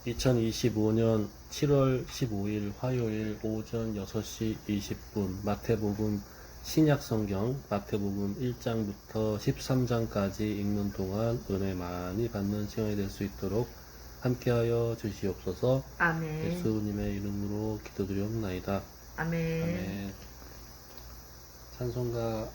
2025년 7월 15일 화요일 오전 6시 20분 마태복음 신약성경 마태복음 1장부터 13장까지 읽는 동안 은혜 많이 받는 시간이 될 수 있도록 함께하여 주시옵소서. 아멘. 예수님의 이름으로 기도드리옵나이다. 아멘. 아멘. 찬송가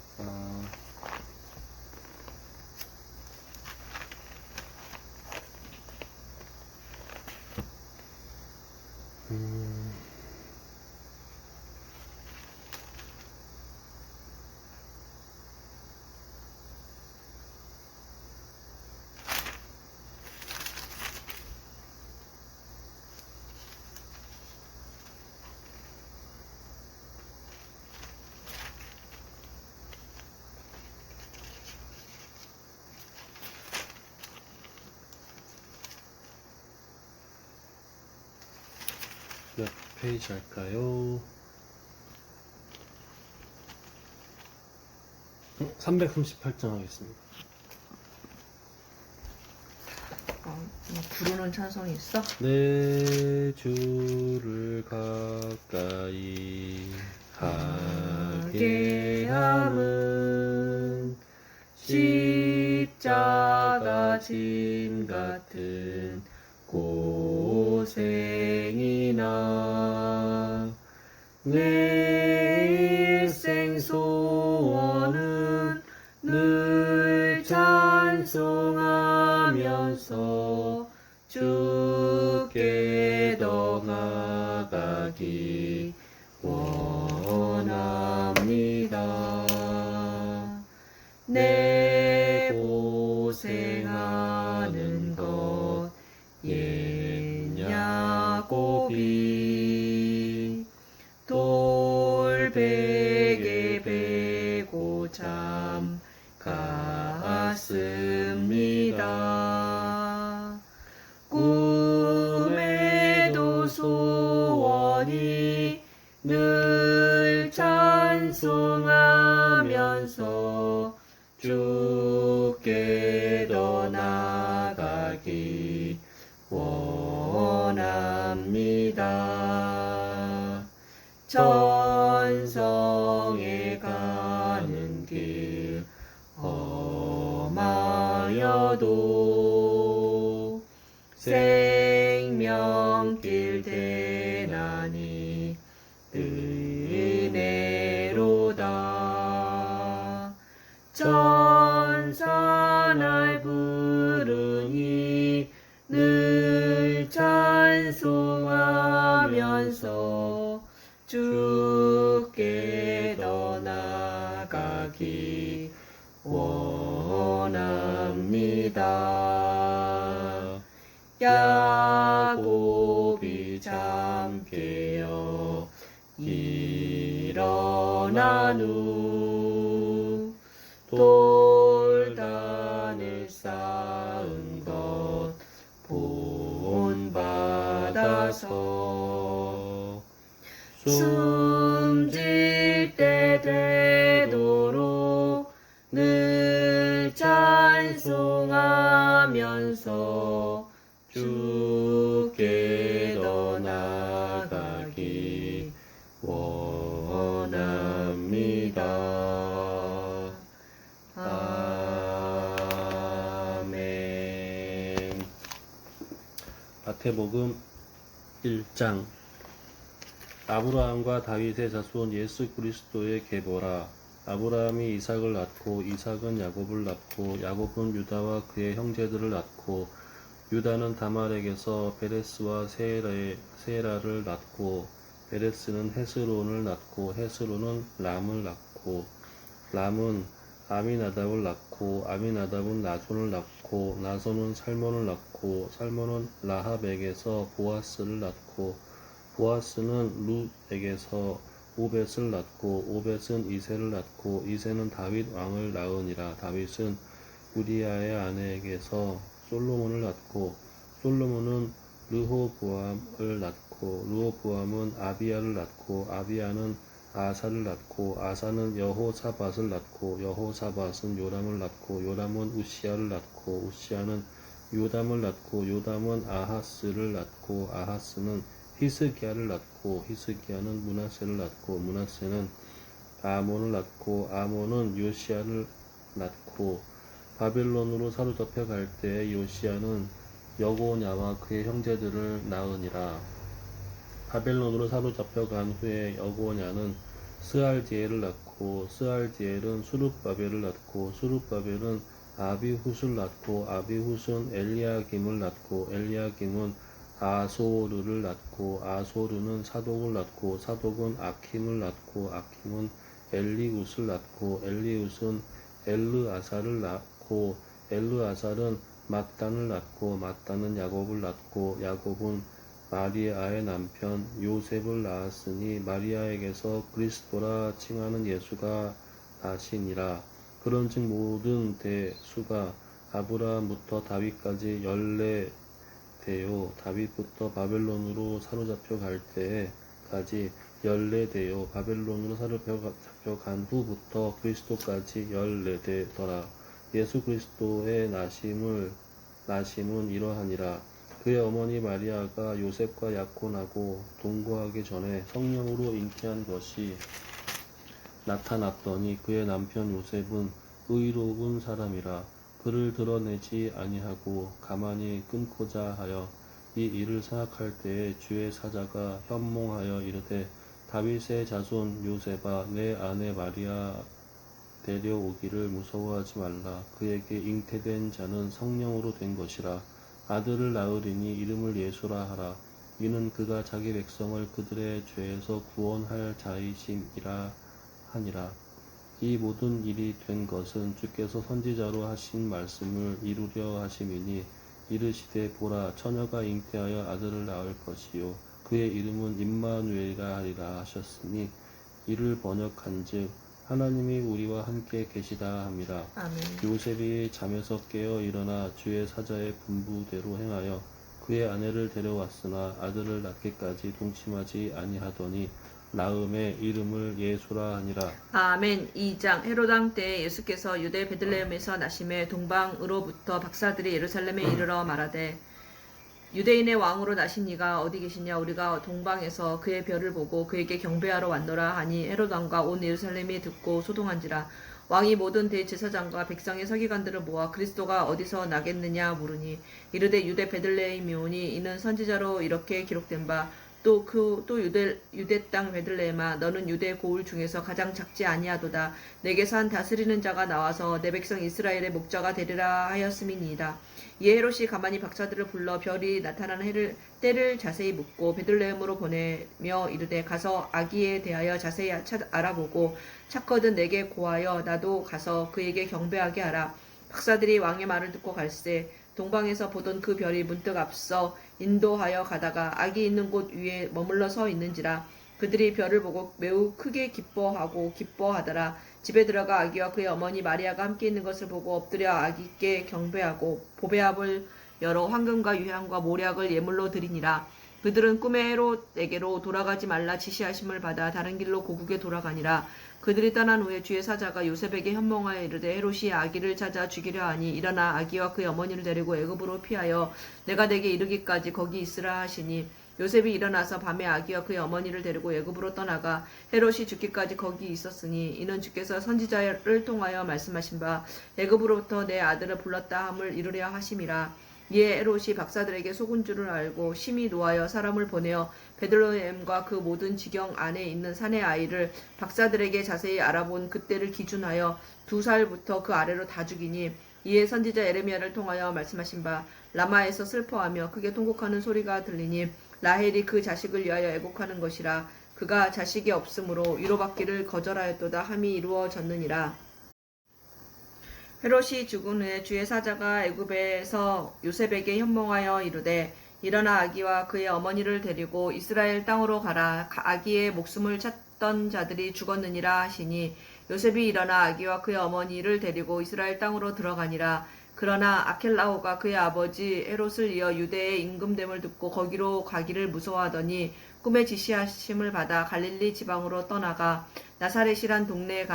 몇 페이지 할까요? 338장 하겠습니다. 부르는 찬송이 있어? 내 주를 가까이 하게 함은 십자가 짐 같은 고생이나 내 일생 소원은 늘 찬송하면서 주께 더 나아가기 원합니다. 내 고생하는 것 옛 야곱이 돌베개 베고 잠 갔습니다. 꿈에도 소원이 늘 찬송하면서 주께 더 나아가기 원합니다. 천성에 가는 길 험하여도 생명길 대나니 은혜로다. 천사 날 부르니 늘 찬송하면서 주께 더 나아가기 원합니다. 야곱이 잠 깨어 일어난 후 돌단을 쌓은 것 본받아서 숨질 때 되도록 늘 찬송하면서 주께 더 나아가기 원합니다. 아멘. 마태복음 1장 아브라함과 다윗의 자손 예수 그리스도의 계보라. 아브라함이 이삭을 낳고 이삭은 야곱을 낳고 야곱은 유다와 그의 형제들을 낳고 유다는 다말에게서 베레스와 세라를 낳고 베레스는 헤스론을 낳고 헤스론은 람을 낳고 람은 아미나답을 낳고 아미나답은 나손을 낳고 나손은 살몬을 낳고 살몬은 라합에게서 보아스를 낳고 보아스는 룻에게서 오벳을 낳고 오벳은 이새를 낳고 이새는 다윗 왕을 낳으니라. 다윗은 우리아의 아내에게서 솔로몬을 낳고 솔로몬은 르호보암을 낳고 르호보암은 아비야를 낳고 아비야는 아사를 낳고 아사는 여호사밧을 낳고 여호사밧은 요람을 낳고 요람은 우시야를 낳고 우시야는 요담을 낳고 요담은 아하스를 낳고 아하스는 히스기야를 낳고 히스기야는 므낫세를 낳고 므낫세는 아몬을 낳고 아몬은 요시야를 낳고 바벨론으로 사로잡혀 갈 때에 요시야는 여고냐와 그의 형제들을 낳으니라. 바벨론으로 사로잡혀 간 후에 여고냐는 스알디엘을 낳고 스알디엘은 수룹바벨을 낳고 수룹바벨은 아비훗을 낳고 아비훗은 엘리야김을 낳고 엘리야김은 아소르를 낳고 아소르는 사독을 낳고 사독은 아킴을 낳고 아킴은 엘리웃을 낳고 엘리웃은 엘르아사를 낳고 엘르아살은 mat단을 낳고 mat단은 야곱을 낳고 야곱은 마리아의 남편 요셉을 낳았으니 마리아에게서 그리스도라 칭하는 예수가 나시니라. 그런즉 모든 대수가 아브라함부터 다윗까지 14대요 다윗부터 바벨론으로 사로잡혀 갈 때까지 14대요 바벨론으로 사로잡혀 간 후부터 그리스도까지 14대더라. 예수 그리스도의 나심은 이러하니라. 그의 어머니 마리아가 요셉과 약혼하고 동거하기 전에 성령으로 잉태한 것이 나타났더니 그의 남편 요셉은 의로운 사람이라 그를 드러내지 아니하고 가만히 끊고자 하여 이 일을 생각할 때에 주의 사자가 현몽하여 이르되 다윗의 자손 요셉아 내 아내 마리아 데려오기를 무서워하지 말라. 그에게 잉태된 자는 성령으로 된 것이라. 아들을 낳으리니 이름을 예수라 하라. 이는 그가 자기 백성을 그들의 죄에서 구원할 자이심이라 하니라. 이 모든 일이 된 것은 주께서 선지자로 하신 말씀을 이루려 하심이니 이르시되 보라 처녀가 잉태하여 아들을 낳을 것이요 그의 이름은 임마누엘이라 하리라 하셨으니 이를 번역한즉 하나님이 우리와 함께 계시다 함이라. 아멘. 요셉이 잠에서 깨어 일어나 주의 사자의 분부대로 행하여 그의 아내를 데려왔으나 아들을 낳기까지 동침하지 아니하더니 낳음의 이름을 예수라 하니라. 아멘. 2장 헤롯 왕 때에 예수께서 유대 베들레헴에서 나심에 동방으로부터 박사들이 예루살렘에 이르러 말하되 유대인의 왕으로 나신 이가 어디 계시냐 우리가 동방에서 그의 별을 보고 그에게 경배하러 왔노라 하니 헤롯 왕과 온 예루살렘이 듣고 소동한지라. 왕이 모든 대제사장과 백성의 서기관들을 모아 그리스도가 어디서 나겠느냐 물으니 이르되 유대 베들레헴이오니 이는 선지자로 이렇게 기록된 바 또 유대 땅 베들레헴아 너는 유대 고을 중에서 가장 작지 아니하도다. 내게서 한 다스리는 자가 나와서 내 백성 이스라엘의 목자가 되리라 하였음이니이다. 이에 헤롯이 가만히 박사들을 불러 별이 나타나는 때를 자세히 묻고 베들레헴으로 보내며 이르되 가서 아기에 대하여 자세히 알아보고 찾거든 내게 고하여 나도 가서 그에게 경배하게 하라. 박사들이 왕의 말을 듣고 갈새 동방에서 보던 그 별이 문득 앞서 인도하여 가다가 아기 있는 곳 위에 머물러 서 있는지라. 그들이 별을 보고 매우 크게 기뻐하더라. 집에 들어가 아기와 그의 어머니 마리아가 함께 있는 것을 보고 엎드려 아기께 경배하고 보배압을 열어 황금과 유향과 모략을 예물로 드리니라. 그들은 꿈에 헤롯에게로 돌아가지 말라 지시하심을 받아 다른 길로 고국에 돌아가니라. 그들이 떠난 후에 주의 사자가 요셉에게 현몽하여 이르되 헤롯이 아기를 찾아 죽이려 하니 일어나 아기와 그의 어머니를 데리고 애굽으로 피하여 내가 내게 이르기까지 거기 있으라 하시니 요셉이 일어나서 밤에 아기와 그의 어머니를 데리고 애굽으로 떠나가 헤롯이 죽기까지 거기 있었으니 이는 주께서 선지자를 통하여 말씀하신 바 애굽으로부터 내 아들을 불렀다 함을 이루려 하심이라. 이에 헤롯이 박사들에게 속은 줄을 알고 심히 노하여 사람을 보내어 베들레헴과 그 모든 지경 안에 있는 산의 아이를 박사들에게 자세히 알아본 그때를 기준하여 2살부터 그 아래로 다 죽이니 이에 선지자 에레미야를 통하여 말씀하신 바 라마에서 슬퍼하며 크게 통곡하는 소리가 들리니 라헬이 그 자식을 위하여 애곡하는 것이라. 그가 자식이 없으므로 위로받기를 거절하였도다 함이 이루어졌느니라. 헤롯이 죽은 후에 주의 사자가 애굽에서 요셉에게 현몽하여 이르되 일어나 아기와 그의 어머니를 데리고 이스라엘 땅으로 가라. 아기의 목숨을 찾던 자들이 죽었느니라 하시니 요셉이 일어나 아기와 그의 어머니를 데리고 이스라엘 땅으로 들어가니라. 그러나 아켈라오가 그의 아버지 헤롯을 이어 유대의 임금됨을 듣고 거기로 가기를 무서워하더니 꿈에 지시하심을 받아 갈릴리 지방으로 떠나가 나사렛이란 동네에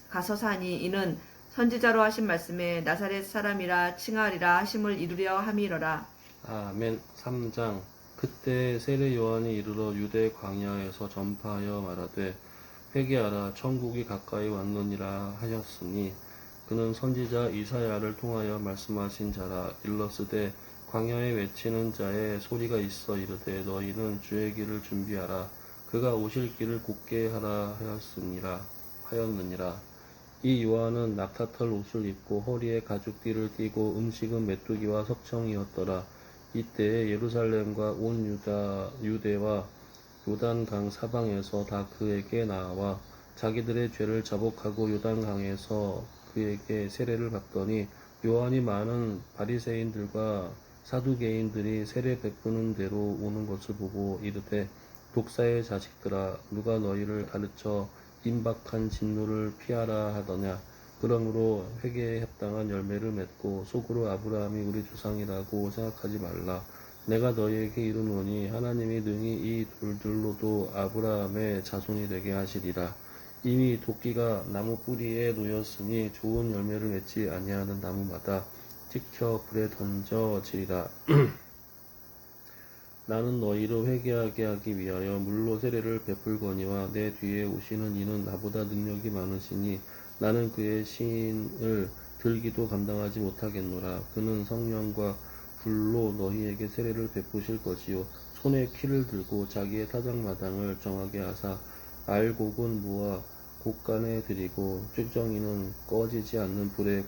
가서 사니 이는 선지자로 하신 말씀에 나사렛 사람이라 칭하리라 하심을 이루려 함이러라. 아멘. 3장. 그때 세례 요한이 이르러 유대 광야에서 전파하여 말하되 회개하라 천국이 가까이 왔느니라 하였으니 그는 선지자 이사야를 통하여 말씀하신 자라. 일러스되 광야에 외치는 자의 소리가 있어 이르되 너희는 주의 길을 준비하라 그가 오실 길을 곧게 하라 하였느니라. 이 요한은 낙타털 옷을 입고 허리에 가죽띠를 띠고 음식은 메뚜기와 석청이었더라. 이때에 예루살렘과 온 유대와 요단강 사방에서 다 그에게 나와 자기들의 죄를 자복하고 요단강에서 그에게 세례를 받더니 요한이 많은 바리새인들과 사두개인들이 세례 베푸는 데로 오는 것을 보고 이르되 독사의 자식들아 누가 너희를 가르쳐 임박한 진노를 피하라 하더냐. 그러므로 회개에 합당한 열매를 맺고 속으로 아브라함이 우리 조상이라고 생각하지 말라. 내가 너희에게 이르노니 하나님이 능히 이 돌들로도 아브라함의 자손이 되게 하시리라. 이미 도끼가 나무 뿌리에 놓였으니 좋은 열매를 맺지 아니하는 나무마다 찍혀 불에 던져지리라. 나는 너희를 회개하게 하기 위하여 물로 세례를 베풀거니와 내 뒤에 오시는 이는 나보다 능력이 많으시니 나는 그의 신을 들기도 감당하지 못하겠노라. 그는 성령과 불로 너희에게 세례를 베푸실 것이요 손에 키를 들고 자기의 타작마당을 정하게 하사 알곡은 모아 곡간에 들이고 쭉정이는 꺼지지 않는 불에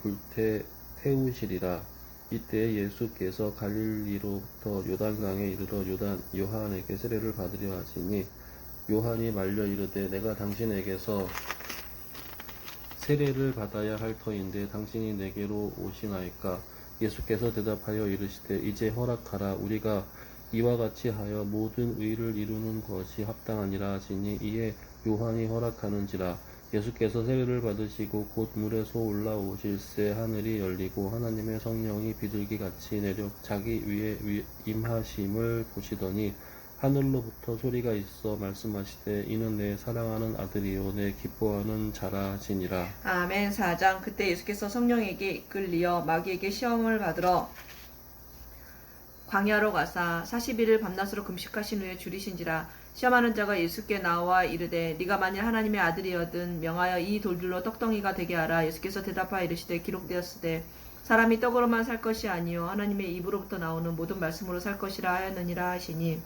태우시리라. 이때 예수께서 갈릴리로부터 요단강에 이르러 요한에게 세례를 받으려 하시니 요한이 말려 이르되 내가 당신에게서 세례를 받아야 할 터인데 당신이 내게로 오시나이까. 예수께서 대답하여 이르시되 이제 허락하라. 우리가 이와 같이 하여 모든 의를 이루는 것이 합당하니라 하시니 이에 요한이 허락하는지라. 예수께서 세례를 받으시고 곧 물에서 올라오실새 하늘이 열리고 하나님의 성령이 비둘기같이 내려 자기 위에 임하심을 보시더니 하늘로부터 소리가 있어 말씀하시되 이는 내 사랑하는 아들이요 내 기뻐하는 자라 하시니라. 아멘. 4장. 그때 예수께서 성령에게 이끌리어 마귀에게 시험을 받으러 광야로 가사 40일을 밤낮으로 금식하신 후에 줄이신지라. 시험하는 자가 예수께 나와 이르되 네가 만일 하나님의 아들이여든 명하여 이 돌들로 떡덩이가 되게 하라. 예수께서 대답하여 이르시되 기록되었으되 사람이 떡으로만 살 것이 아니요 하나님의 입으로부터 나오는 모든 말씀으로 살 것이라 하였느니라 하시니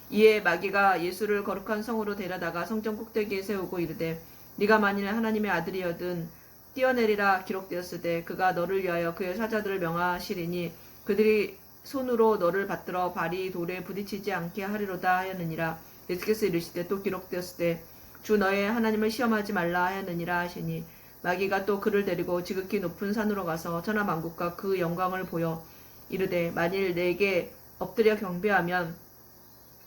이에 마귀가 예수를 거룩한 성으로 데려다가 성전 꼭대기에 세우고 이르되 네가 만일 하나님의 아들이여든 뛰어내리라. 기록되었으되 그가 너를 위하여 그의 사자들을 명하시리니 그들이 손으로 너를 받들어 발이 돌에 부딪히지 않게 하리로다 하였느니라. 예수께서 이르시되 또 기록되었으되 주 너의 하나님을 시험하지 말라 하였느니라 하시니 마귀가 또 그를 데리고 지극히 높은 산으로 가서 천하 만국과 그 영광을 보여 이르되 만일 내게 엎드려 경배하면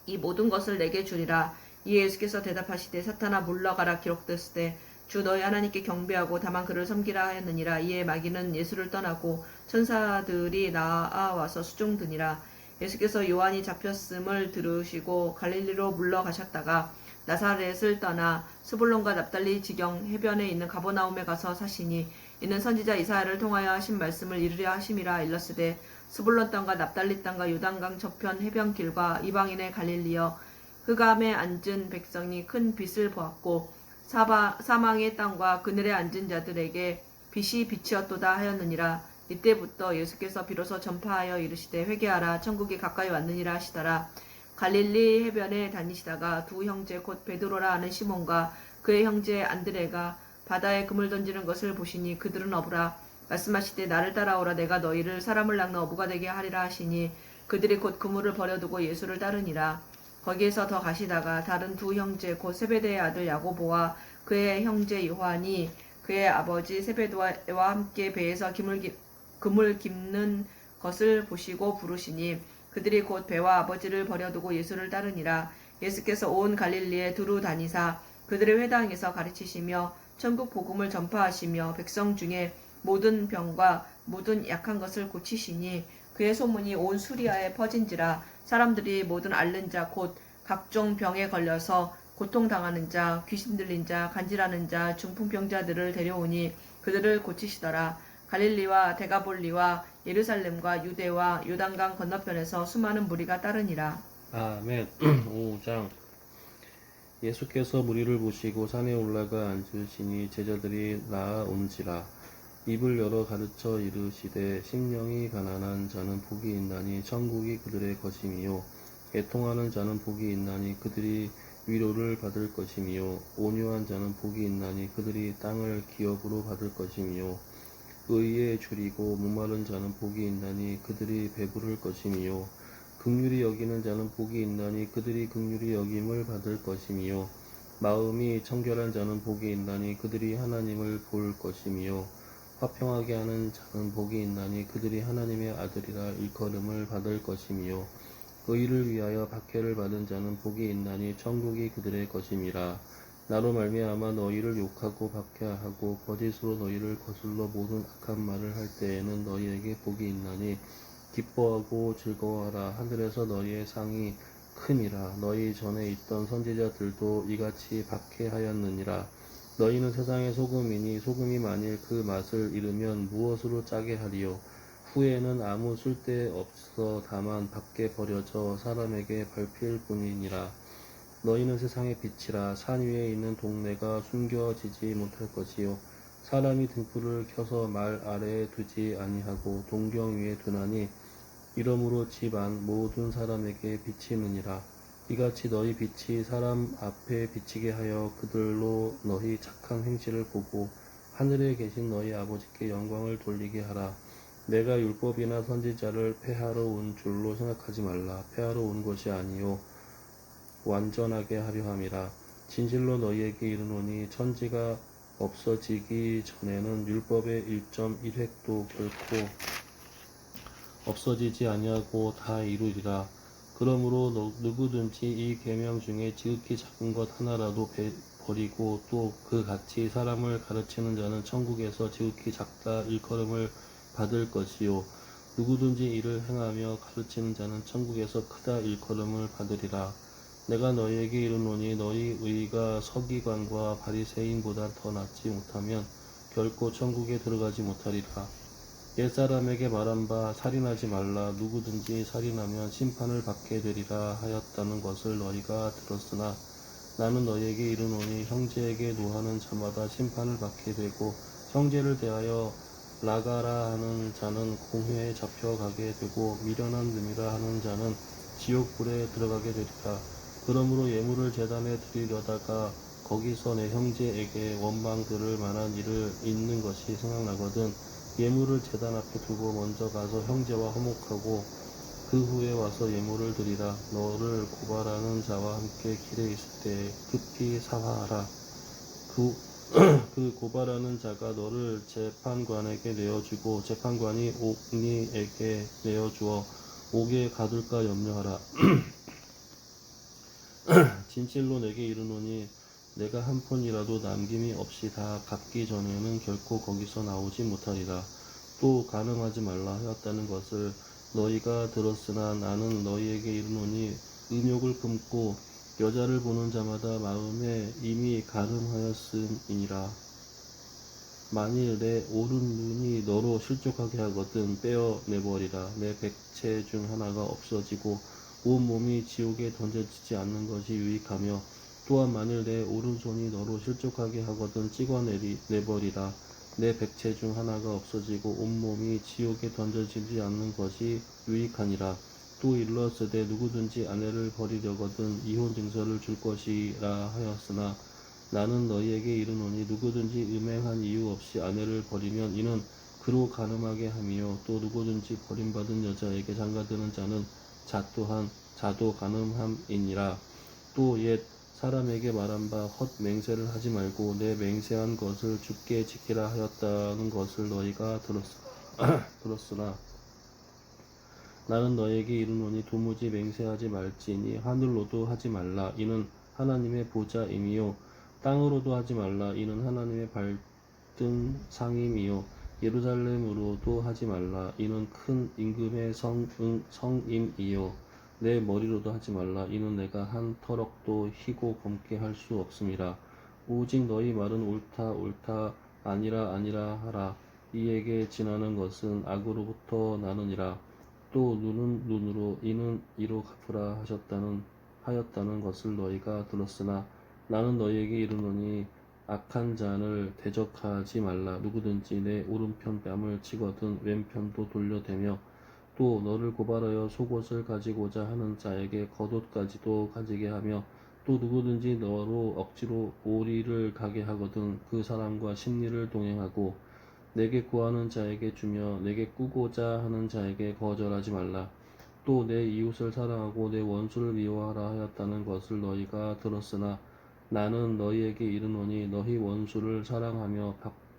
이 모든 것을 내게 주리라. 이에 예수께서 대답하시되 사탄아 물러가라. 기록되었으되 주 너희 하나님께 경배하고 다만 그를 섬기라 하였느니라. 이에 마귀는 예수를 떠나고 천사들이 나아와서 수종드니라. 예수께서 요한이 잡혔음을 들으시고 갈릴리로 물러가셨다가 나사렛을 떠나 스불론과 납달리 지경 해변에 있는 가버나움에 가서 사시니 이는 선지자 이사야를 통하여 하신 말씀을 이루려 하심이라. 일러스되 스불론 땅과 납달리 땅과 요단강 저편 해변길과 이방인의 갈릴리여 흑암에 앉은 백성이 큰 빛을 보았고 사망의 땅과 그늘에 앉은 자들에게 빛이 비치었도다 하였느니라. 이때부터 예수께서 비로소 전파하여 이르시되 회개하라 천국이 가까이 왔느니라 하시더라. 갈릴리 해변에 다니시다가 두 형제 곧 베드로라 하는 시몬과 그의 형제 안드레가 바다에 그물 던지는 것을 보시니 그들은 어부라. 말씀하시되 나를 따라오라. 내가 너희를 사람을 낚는 어부가 되게 하리라 하시니 그들이 곧 그물을 버려두고 예수를 따르니라. 거기에서 더 가시다가 다른 두 형제 곧 세베대의 아들 야고보와 그의 형제 요한이 그의 아버지 세베대와 함께 배에서 그물 깁는 것을 보시고 부르시니 그들이 곧 배와 아버지를 버려두고 예수를 따르니라. 예수께서 온 갈릴리에 두루 다니사 그들의 회당에서 가르치시며 천국 복음을 전파하시며 백성 중에 모든 병과 모든 약한 것을 고치시니 그의 소문이 온 수리아에 퍼진지라. 사람들이 모든 앓는 자 곧 각종 병에 걸려서 고통당하는 자, 귀신 들린 자, 간질하는 자, 중풍병자들을 데려오니 그들을 고치시더라. 갈릴리와 데가볼리와 예루살렘과 유대와 요단강 건너편에서 수많은 무리가 따르니라. 아멘. 5장. 예수께서 무리를 보시고 산에 올라가 앉으시니 제자들이 나아온지라. 입을 열어 가르쳐 이르시되 심령이 가난한 자는 복이 있나니 천국이 그들의 것임이요 애통하는 자는 복이 있나니 그들이 위로를 받을 것임이요 온유한 자는 복이 있나니 그들이 땅을 기업으로 받을 것임이요 의에 줄이고 목마른 자는 복이 있나니 그들이 배부를 것임이요 긍휼히 여기는 자는 복이 있나니 그들이 긍휼히 여김을 받을 것임이요 마음이 청결한 자는 복이 있나니 그들이 하나님을 볼 것임이요 화평하게 하는 자는 복이 있나니 그들이 하나님의 아들이라 일컬음을 받을 것임이요 의를 위하여 박해를 받은 자는 복이 있나니 천국이 그들의 것임이라. 나로 말미암아 너희를 욕하고 박해하고 거짓으로 너희를 거슬러 모든 악한 말을 할 때에는 너희에게 복이 있나니 기뻐하고 즐거워하라. 하늘에서 너희의 상이 큼이라. 너희 전에 있던 선지자들도 이같이 박해하였느니라. 너희는 세상의 소금이니 소금이 만일 그 맛을 잃으면 무엇으로 짜게 하리요. 후에는 아무 쓸데없어 다만 밖에 버려져 사람에게 밟힐 뿐이니라. 너희는 세상의 빛이라. 산 위에 있는 동네가 숨겨지지 못할 것이요 사람이 등불을 켜서 말 아래에 두지 아니하고 동경 위에 두나니 이러므로 집 안 모든 사람에게 비치느니라. 이같이 너희 빛이 사람 앞에 비치게 하여 그들로 너희 착한 행실을 보고 하늘에 계신 너희 아버지께 영광을 돌리게 하라. 내가 율법이나 선지자를 폐하러 온 줄로 생각하지 말라. 폐하러 온 것이 아니요 완전하게 하려 함이라. 진실로 너희에게 이르노니 천지가 없어지기 전에는 율법의 1.1획도 결코 없어지지 아니하고 다 이루리라. 그러므로 누구든지 이 계명 중에 지극히 작은 것 하나라도 버리고 또 그 같이 사람을 가르치는 자는 천국에서 지극히 작다 일컬음을 받을 것이요 누구든지 이를 행하며 가르치는 자는 천국에서 크다 일컬음을 받으리라. 내가 너희에게 이르노니 너희 의가 서기관과 바리새인보다 더 낫지 못하면 결코 천국에 들어가지 못하리라. 옛사람에게 말한 바 살인하지 말라. 누구든지 살인하면 심판을 받게 되리라 하였다는 것을 너희가 들었으나 나는 너희에게 이르노니 형제에게 노하는 자마다 심판을 받게 되고 형제를 대하여 나가라 하는 자는 공회에 잡혀가게 되고 미련한 놈이라 하는 자는 지옥불에 들어가게 되리라. 그러므로 예물을 제단에 드리려다가 거기서 내 형제에게 원망 들을 만한 일을 있는 것이 생각나거든 예물을 제단 앞에 두고 먼저 가서 형제와 화목하고 그 후에 와서 예물을 드리라. 너를 고발하는 자와 함께 길에 있을 때 급히 사화하라. 그 고발하는 자가 너를 재판관에게 내어주고 재판관이 옥리에게 내어주어 옥에 가둘까 염려하라. 진실로 내게 이르노니 내가 한 푼이라도 남김이 없이 다 갚기 전에는 결코 거기서 나오지 못하리라. 또 간음하지 말라 하였다는 것을 너희가 들었으나 나는 너희에게 이르노니 음욕을 금고 여자를 보는 자마다 마음에 이미 간음하였음이니라. 만일 내 오른 눈이 너로 실족하게 하거든 떼어내버리라. 내 백체 중 하나가 없어지고 온 몸이 지옥에 던져지지 않는 것이 유익하며 또한 만일 내 오른손이 너로 실족하게 하거든 찍어내버리라. 내 백체 중 하나가 없어지고 온몸이 지옥에 던져지지 않는 것이 유익하니라. 또 일렀으되 누구든지 아내를 버리려거든 이혼 증서를 줄 것이라 하였으나 나는 너희에게 이르노니 누구든지 음행한 이유 없이 아내를 버리면 이는 그로 간음하게 함이요 또 누구든지 버림받은 여자에게 장가드는 자는 자도 간음함이니라. 또 옛 사람에게 말한 바 헛 맹세를 하지 말고 내 맹세한 것을 주께 지키라 하였다는 것을 너희가 들었으나 나는 너희에게 이르노니 도무지 맹세하지 말지니 하늘로도 하지 말라. 이는 하나님의 보좌임이요 땅으로도 하지 말라. 이는 하나님의 발등 상임이요 예루살렘으로도 하지 말라. 이는 큰 임금의 성임이요 내 머리로도 하지 말라. 이는 내가 한 터럭도 희고 검게 할 수 없음이라. 오직 너희 말은 옳다 옳다 아니라 아니라 하라. 이에게 지나는 것은 악으로부터 나느니라. 또 눈은 눈으로 이는 이로 갚으라 하였다는 것을 너희가 들었으나 나는 너희에게 이르노니 악한 자를 대적하지 말라. 누구든지 내 오른편 뺨을 치거든 왼편도 돌려대며 또 너를 고발하여 속옷을 가지고자 하는 자에게 겉옷까지도 가지게 하며 또 누구든지 너로 억지로 오리를 가게 하거든 그 사람과 심리를 동행하고 내게 구하는 자에게 주며 내게 꾸고자 하는 자에게 거절하지 말라. 또 내 이웃을 사랑하고 내 원수를 미워하라 하였다는 것을 너희가 들었으나 나는 너희에게 이르노니 너희 원수를 사랑하며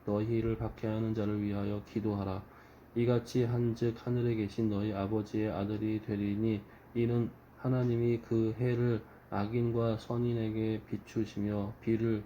너희를 박해하는 자를 위하여 기도하라. 이같이 한즉 하늘에 계신 너희 아버지의 아들이 되리니 이는 하나님이 그 해를 악인과 선인에게 비추시며 비를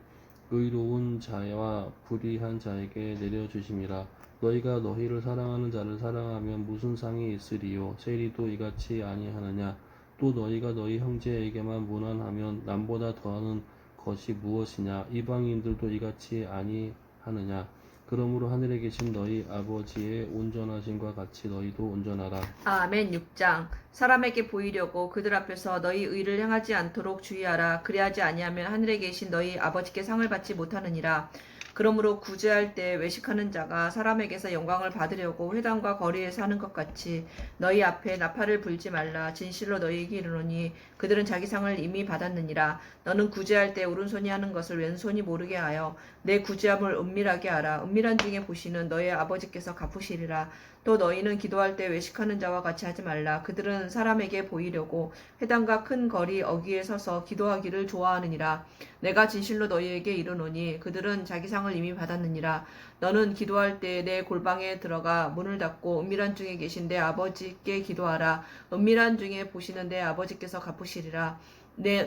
의로운 자와 불의한 자에게 내려주심이라. 너희가 너희를 사랑하는 자를 사랑하면 무슨 상이 있으리요? 세리도 이같이 아니하느냐? 또 너희가 너희 형제에게만 무난하면 남보다 더하는 것이 무엇이냐? 이방인들도 이같이 아니하느냐? 그러므로 하늘에 계신 너희 아버지의 온전하심과 같이 너희도 온전하라. 아멘. 6장. 사람에게 보이려고 그들 앞에서 너희 의를 행하지 않도록 주의하라. 그리하지 아니하면 하늘에 계신 너희 아버지께 상을 받지 못하느니라. 그러므로 구제할 때 외식하는 자가 사람에게서 영광을 받으려고 회당과 거리에서 하는 것 같이 너희 앞에 나팔을 불지 말라. 진실로 너희에게 이르노니 그들은 자기 상을 이미 받았느니라. 너는 구제할 때 오른손이 하는 것을 왼손이 모르게 하여 내 구제함을 은밀하게 하라. 은밀한 중에 보시는 너희 아버지께서 갚으시리라. 또 너희는 기도할 때 외식하는 자와 같이 하지 말라. 그들은 사람에게 보이려고 회당과 큰 거리 어귀에 서서 기도하기를 좋아하느니라. 내가 진실로 너희에게 이르노니 그들은 자기 상을 이미 받았느니라. 너는 기도할 때 내 골방에 들어가 문을 닫고 은밀한 중에 계신 내 아버지께 기도하라. 은밀한 중에 보시는 내 아버지께서 갚으시리라.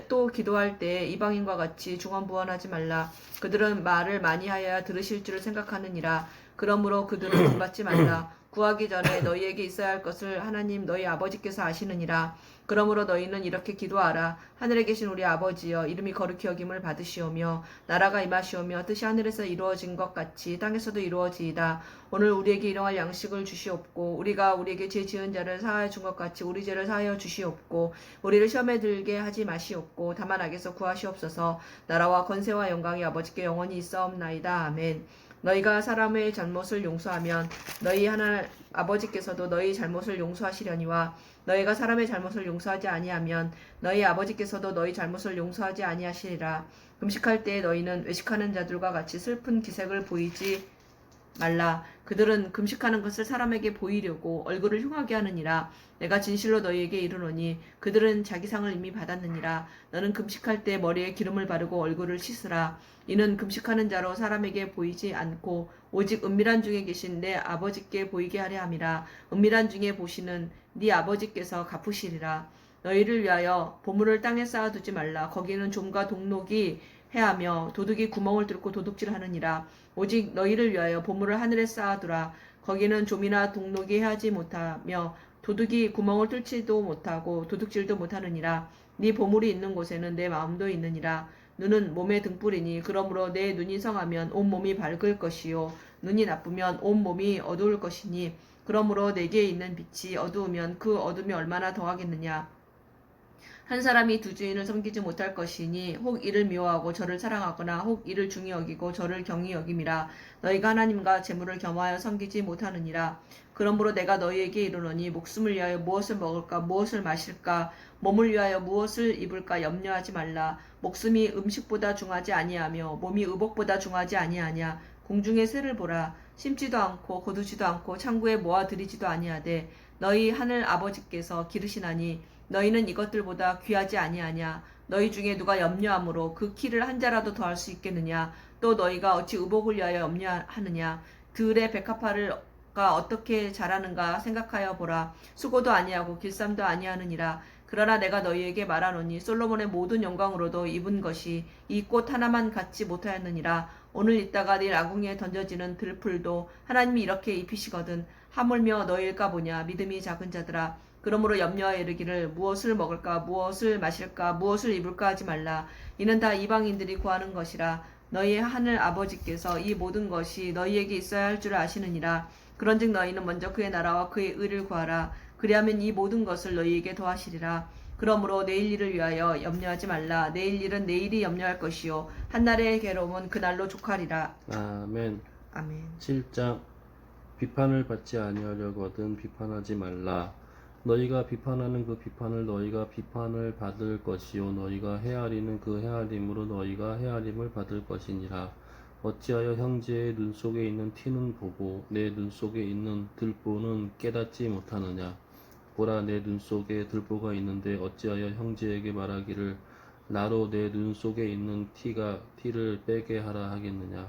또 기도할 때 이방인과 같이 중언부언하지 말라. 그들은 말을 많이 하여야 들으실 줄을 생각하느니라. 그러므로 그들은 본받지 말라. 구하기 전에 너희에게 있어야 할 것을 하나님 너희 아버지께서 아시느니라. 그러므로 너희는 이렇게 기도하라. 하늘에 계신 우리 아버지여, 이름이 거룩히 여김을 받으시오며 나라가 임하시오며 뜻이 하늘에서 이루어진 것 같이 땅에서도 이루어지이다. 오늘 우리에게 일용할 양식을 주시옵고 우리가 우리에게 죄 지은 자를 사하여 준 것 같이 우리 죄를 사하여 주시옵고 우리를 시험에 들게 하지 마시옵고 다만 악에서 구하시옵소서. 나라와 권세와 영광이 아버지께 영원히 있사옵나이다. 아멘. 너희가 사람의 잘못을 용서하면 너희 하나님 아버지께서도 너희 잘못을 용서하시려니와 너희가 사람의 잘못을 용서하지 아니하면 너희 아버지께서도 너희 잘못을 용서하지 아니하시리라. 금식할 때 너희는 외식하는 자들과 같이 슬픈 기색을 보이지 말라. 그들은 금식하는 것을 사람에게 보이려고 얼굴을 흉하게 하느니라. 내가 진실로 너희에게 이르노니 그들은 자기 상을 이미 받았느니라. 너는 금식할 때 머리에 기름을 바르고 얼굴을 씻으라. 이는 금식하는 자로 사람에게 보이지 않고 오직 은밀한 중에 계신 내 아버지께 보이게 하려 함이라. 은밀한 중에 보시는 네 아버지께서 갚으시리라. 너희를 위하여 보물을 땅에 쌓아두지 말라. 거기는 좀과 동록이 해하며 도둑이 구멍을 뚫고 도둑질하느니라. 오직 너희를 위하여 보물을 하늘에 쌓아두라. 거기는 좀이나 동록이 해하지 못하며 도둑이 구멍을 뚫지도 못하고 도둑질도 못하느니라. 네 보물이 있는 곳에는 내 마음도 있느니라. 눈은 몸의 등불이니 그러므로 내 눈이 성하면 온 몸이 밝을 것이요 눈이 나쁘면 온 몸이 어두울 것이니 그러므로 내게 있는 빛이 어두우면 그 어둠이 얼마나 더하겠느냐. 한 사람이 두 주인을 섬기지 못할 것이니 혹 이를 미워하고 저를 사랑하거나 혹 이를 중히 여기고 저를 경히 여김이라. 너희가 하나님과 재물을 겸하여 섬기지 못하느니라. 그러므로 내가 너희에게 이르노니 목숨을 위하여 무엇을 먹을까 무엇을 마실까 몸을 위하여 무엇을 입을까 염려하지 말라. 목숨이 음식보다 중하지 아니하며 몸이 의복보다 중하지 아니하냐. 공중의 새를 보라. 심지도 않고 거두지도 않고 창고에 모아들이지도 아니하되 너희 하늘 아버지께서 기르시나니 너희는 이것들보다 귀하지 아니하냐. 너희 중에 누가 염려함으로 그 키를 한 자라도 더할 수 있겠느냐. 또 너희가 어찌 의복을 위하여 염려하느냐. 들의 백합화가 어떻게 자라는가 생각하여 보라. 수고도 아니하고 길쌈도 아니하느니라. 그러나 내가 너희에게 말하노니 솔로몬의 모든 영광으로도 입은 것이 이 꽃 하나만 갖지 못하였느니라. 오늘 있다가 내일 아궁이에 던져지는 들풀도 하나님이 이렇게 입히시거든. 하물며 너희일까 보냐. 믿음이 작은 자들아. 그러므로 염려하여 이르기를 무엇을 먹을까 무엇을 마실까 무엇을 입을까 하지 말라. 이는 다 이방인들이 구하는 것이라. 너희의 하늘 아버지께서 이 모든 것이 너희에게 있어야 할 줄 아시느니라. 그런즉 너희는 먼저 그의 나라와 그의 의를 구하라. 그리하면 이 모든 것을 너희에게 더하시리라. 그러므로 내일 일을 위하여 염려하지 말라. 내일 일은 내일이 염려할 것이요 한날의 괴로움은 그날로 족하리라. 아멘. 아멘. 7장 비판을 받지 아니하려거든 비판하지 말라. 너희가 비판하는 그 비판을 너희가 비판을 받을 것이요 너희가 헤아리는 그 헤아림으로 너희가 헤아림을 받을 것이니라. 어찌하여 형제의 눈 속에 있는 티는 보고 내 눈 속에 있는 들보는 깨닫지 못하느냐. 보라, 내 눈 속에 들보가 있는데 어찌하여 형제에게 말하기를 나로 내 눈 속에 있는 티를 빼게 하라 하겠느냐.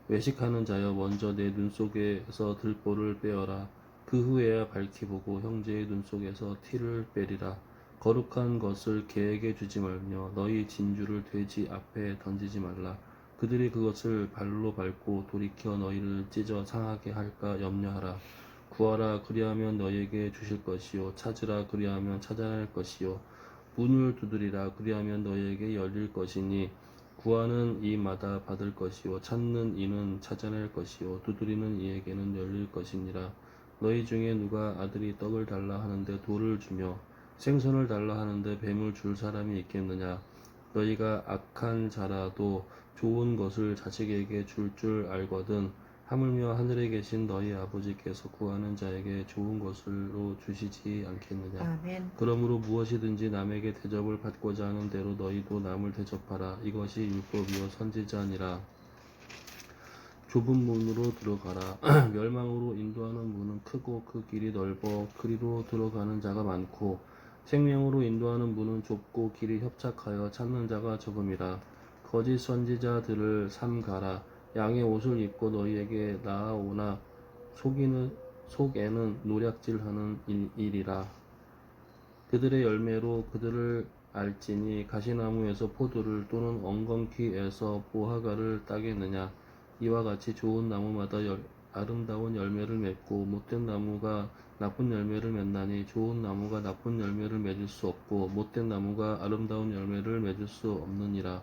외식하는 자여, 먼저 내 눈 속에서 들보를 빼어라. 그 후에야 밝히 보고 형제의 눈 속에서 티를 빼리라. 거룩한 것을 개에게 주지 말며 너희 진주를 돼지 앞에 던지지 말라. 그들이 그것을 발로 밟고 돌이켜 너희를 찢어 상하게 할까 염려하라. 구하라, 그리하면 너희에게 주실 것이요 찾으라, 그리하면 찾아낼 것이요 문을 두드리라, 그리하면 너희에게 열릴 것이니 구하는 이마다 받을 것이요 찾는 이는 찾아낼 것이요 두드리는 이에게는 열릴 것이니라. 너희 중에 누가 아들이 떡을 달라 하는데 돌을 주며 생선을 달라 하는데 뱀을 줄 사람이 있겠느냐. 너희가 악한 자라도 좋은 것을 자식에게 줄 알거든 하물며 하늘에 계신 너희 아버지께서 구하는 자에게 좋은 것으로 주시지 않겠느냐. 아멘. 그러므로 무엇이든지 남에게 대접을 받고자 하는 대로 너희도 남을 대접하라. 이것이 율법이요 선지자니라. 좁은 문으로 들어가라. 멸망으로 인도하는 문은 크고 그 길이 넓어 그리로 들어가는 자가 많고 생명으로 인도하는 문은 좁고 길이 협착하여 찾는 자가 적음이라. 거짓 선지자들을 삼가라. 양의 옷을 입고 너희에게 나아오나 속에는 노략질하는 일이라. 그들의 열매로 그들을 알지니 가시나무에서 포도를 또는 엉겅퀴에서 보화과를 따겠느냐. 이와 같이 좋은 나무마다 아름다운 열매를 맺고 못된 나무가 나쁜 열매를 맺나니 좋은 나무가 나쁜 열매를 맺을 수 없고 못된 나무가 아름다운 열매를 맺을 수 없느니라.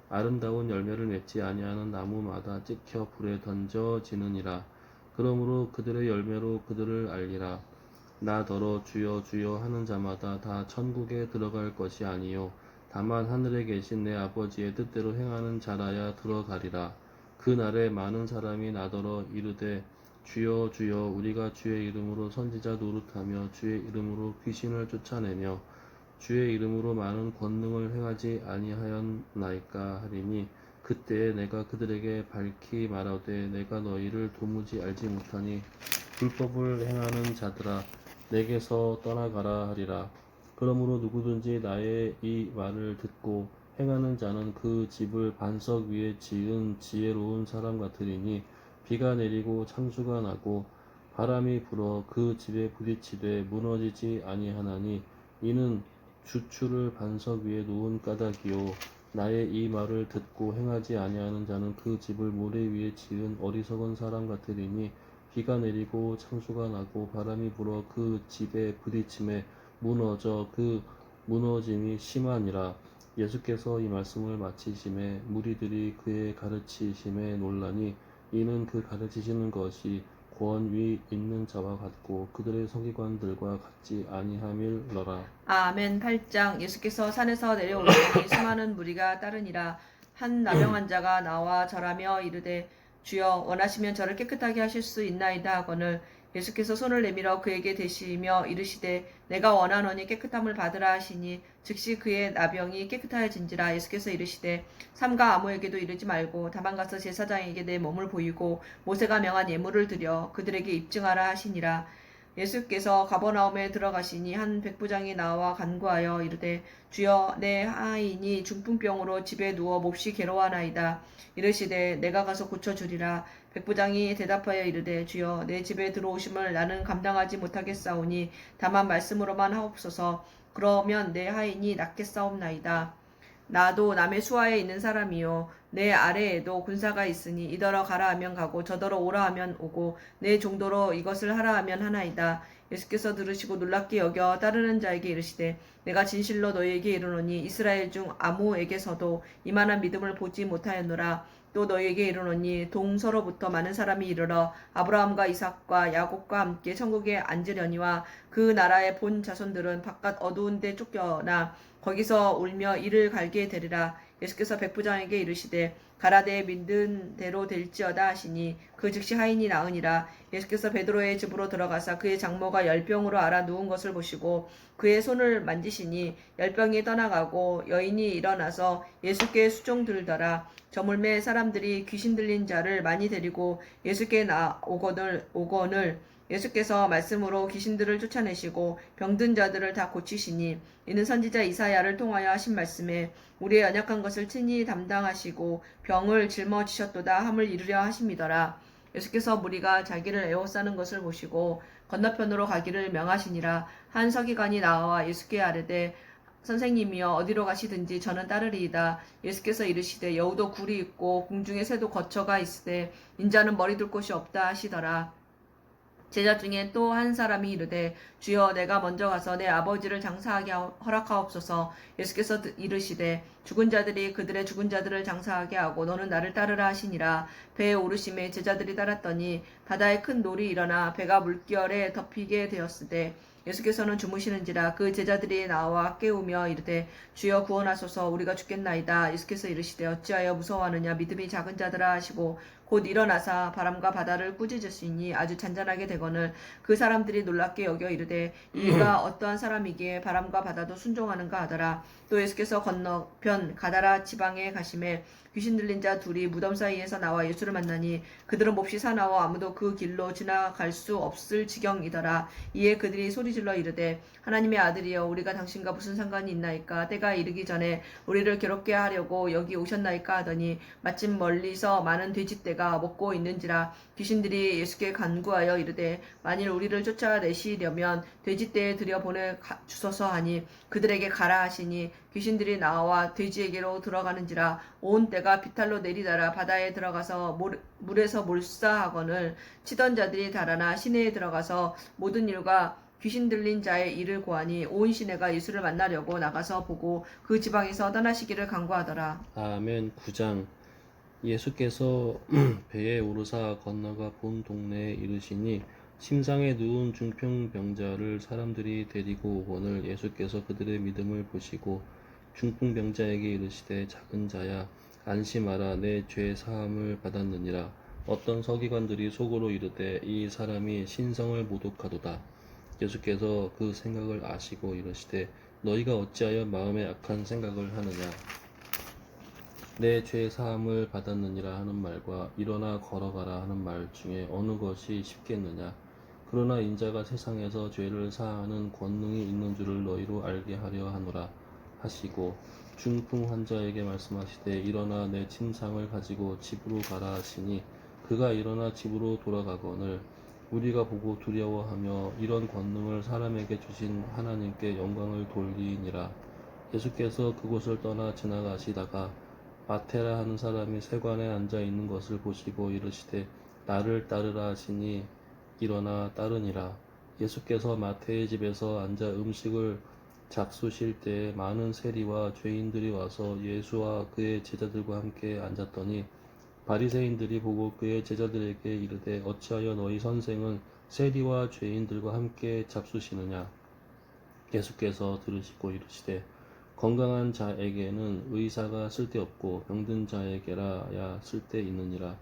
아름다운 열매를 맺지 아니하는 나무마다 찍혀 불에 던져지느니라. 그러므로 그들의 열매로 그들을 알리라. 나더러 주여 주여 하는 자마다 다 천국에 들어갈 것이 아니요 다만 하늘에 계신 내 아버지의 뜻대로 행하는 자라야 들어가리라. 그 날에 많은 사람이 나더러 이르되 주여 주여 우리가 주의 이름으로 선지자 노릇하며 주의 이름으로 귀신을 쫓아내며 주의 이름으로 많은 권능을 행하지 아니하였나이까 하리니 그때에 내가 그들에게 밝히 말하되 내가 너희를 도무지 알지 못하니 불법을 행하는 자들아 내게서 떠나가라 하리라. 그러므로 누구든지 나의 이 말을 듣고 행하는 자는 그 집을 반석 위에 지은 지혜로운 사람 같으리니 비가 내리고 창수가 나고 바람이 불어 그 집에 부딪히되 무너지지 아니하나니 이는 주추를 반석 위에 놓은 까닭이요 나의 이 말을 듣고 행하지 아니하는 자는 그 집을 모래 위에 지은 어리석은 사람 같으리니 비가 내리고 창수가 나고 바람이 불어 그 집에 부딪힘에 무너져 그 무너짐이 심하니라. 예수께서 이 말씀을 마치심에 무리들이 그의 가르치심에 놀라니 이는 그 가르치시는 것이 권위 있는 자와 같고 그들의 서기관들과 같지 아니함일러라. 아멘. 8장. 예수께서 산에서 내려오시니 수많은 무리가 따르니라. 한 나병한 자가 나와 절하며 이르되 주여 원하시면 저를 깨끗하게 하실 수 있나이다 하거늘 예수께서 손을 내밀어 그에게 대시며 이르시되 내가 원하노니 깨끗함을 받으라 하시니 즉시 그의 나병이 깨끗하여진지라. 예수께서 이르시되 삼가 아무에게도 이르지 말고 다만 가서 제사장에게 내 몸을 보이고 모세가 명한 예물을 드려 그들에게 입증하라 하시니라. 예수께서 가버나움에 들어가시니 한 백부장이 나와 간구하여 이르되 주여 내 하인이 중풍병으로 집에 누워 몹시 괴로워하나이다. 이르시되 내가 가서 고쳐주리라. 백부장이 대답하여 이르되 주여 내 집에 들어오심을 나는 감당하지 못하겠사오니 다만 말씀으로만 하옵소서. 그러면 내 하인이 낫겠사옵나이다. 나도 남의 수하에 있는 사람이요 내 아래에도 군사가 있으니 이더러 가라 하면 가고 저더러 오라 하면 오고 내 정도로 이것을 하라 하면 하나이다. 예수께서 들으시고 놀랍게 여겨 따르는 자에게 이르시되 내가 진실로 너희에게 이르노니 이스라엘 중 아무에게서도 이만한 믿음을 보지 못하였노라. 또 너희에게 이르노니 동서로부터 많은 사람이 이르러 아브라함과 이삭과 야곱과 함께 천국에 앉으려니와 그 나라의 본 자손들은 바깥 어두운 데 쫓겨나 거기서 울며 이를 갈게 되리라. 예수께서 백부장에게 이르시되 가라되 믿는 대로 될지어다 하시니 그 즉시 하인이 나으니라. 예수께서 베드로의 집으로 들어가사 그의 장모가 열병으로 앓아 누운 것을 보시고 그의 손을 만지시니 열병이 떠나가고 여인이 일어나서 예수께 수종들더라. 저물매 사람들이 귀신 들린 자를 많이 데리고 예수께 나오거늘 예수께서 말씀으로 귀신들을 쫓아내시고 병든 자들을 다 고치시니 이는 선지자 이사야를 통하여 하신 말씀에 우리의 연약한 것을 친히 담당하시고 병을 짊어지셨도다 함을 이루려 하심이더라. 예수께서 무리가 자기를 에워싸는 것을 보시고 건너편으로 가기를 명하시니라. 한 서기관이 나와 예수께 아뢰되 선생님이여 어디로 가시든지 저는 따르리이다. 예수께서 이르시되 여우도 굴이 있고 궁중에 새도 거처가 있으되 인자는 머리 둘 곳이 없다 하시더라. 제자 중에 또 한 사람이 이르되 주여 내가 먼저 가서 내 아버지를 장사하게 허락하옵소서. 예수께서 이르시되 죽은 자들이 그들의 죽은 자들을 장사하게 하고 너는 나를 따르라 하시니라. 배에 오르심에 제자들이 따랐더니 바다에 큰 놀이 일어나 배가 물결에 덮이게 되었으되 예수께서는 주무시는지라. 그 제자들이 나와 깨우며 이르되 주여 구원하소서 우리가 죽겠나이다. 예수께서 이르시되 어찌하여 무서워하느냐 믿음이 작은 자들아 하시고 곧 일어나사 바람과 바다를 꾸짖으시니 아주 잔잔하게 되거늘 그 사람들이 놀랍게 여겨 이르되 이가 어떠한 사람이기에 바람과 바다도 순종하는가 하더라. 또 예수께서 건너편 가다라 지방에 가심에 귀신 들린 자 둘이 무덤 사이에서 나와 예수를 만나니 그들은 몹시 사나워 아무도 그 길로 지나갈 수 없을 지경이더라. 이에 그들이 소리질러 이르되 하나님의 아들이여 우리가 당신과 무슨 상관이 있나이까. 때가 이르기 전에 우리를 괴롭게 하려고 여기 오셨나이까 하더니 마침 멀리서 많은 돼지떼가 먹고 있는지라. 귀신들이 예수께 간구하여 이르되 만일 우리를 쫓아내시려면 돼지떼에 들여보내 주소서 하니 그들에게 가라 하시니 귀신들이 나와 돼지에게로 들어가는지라. 온 때가 비탈로 내리다라 바다에 들어가서 물에서 몰사하거늘 치던 자들이 달아나 시내에 들어가서 모든 일과 귀신 들린 자의 일을 고하니 온 시내가 예수를 만나려고 나가서 보고 그 지방에서 떠나시기를 간구하더라. 아멘. 9장. 예수께서 배에 오르사 건너가 본 동네에 이르시니 심상에 누운 중풍병자를 사람들이 데리고 오거늘 예수께서 그들의 믿음을 보시고 중풍병자에게 이르시되 작은 자야 안심하라 내 죄 사함을 받았느니라. 어떤 서기관들이 속으로 이르되 이 사람이 신성을 모독하도다. 예수께서 그 생각을 아시고 이르시되 너희가 어찌하여 마음에 악한 생각을 하느냐. 내 죄 사함을 받았느니라 하는 말과 일어나 걸어가라 하는 말 중에 어느 것이 쉽겠느냐. 그러나 인자가 세상에서 죄를 사하는 권능이 있는 줄을 너희로 알게 하려 하노라 하시고 중풍 환자에게 말씀하시되 일어나 내 침상을 가지고 집으로 가라 하시니 그가 일어나 집으로 돌아가거늘 우리가 보고 두려워하며 이런 권능을 사람에게 주신 하나님께 영광을 돌리니라. 예수께서 그곳을 떠나 지나가시다가 마테라 하는 사람이 세관에 앉아 있는 것을 보시고 이르시되 나를 따르라 하시니 일어나 따르니라. 예수께서 마태의 집에서 앉아 음식을 잡수실 때에 많은 세리와 죄인들이 와서 예수와 그의 제자들과 함께 앉았더니 바리새인들이 보고 그의 제자들에게 이르되 어찌하여 너희 선생은 세리와 죄인들과 함께 잡수시느냐. 예수께서 들으시고 이르시되 건강한 자에게는 의사가 쓸데없고 병든 자에게라야 쓸데있느니라.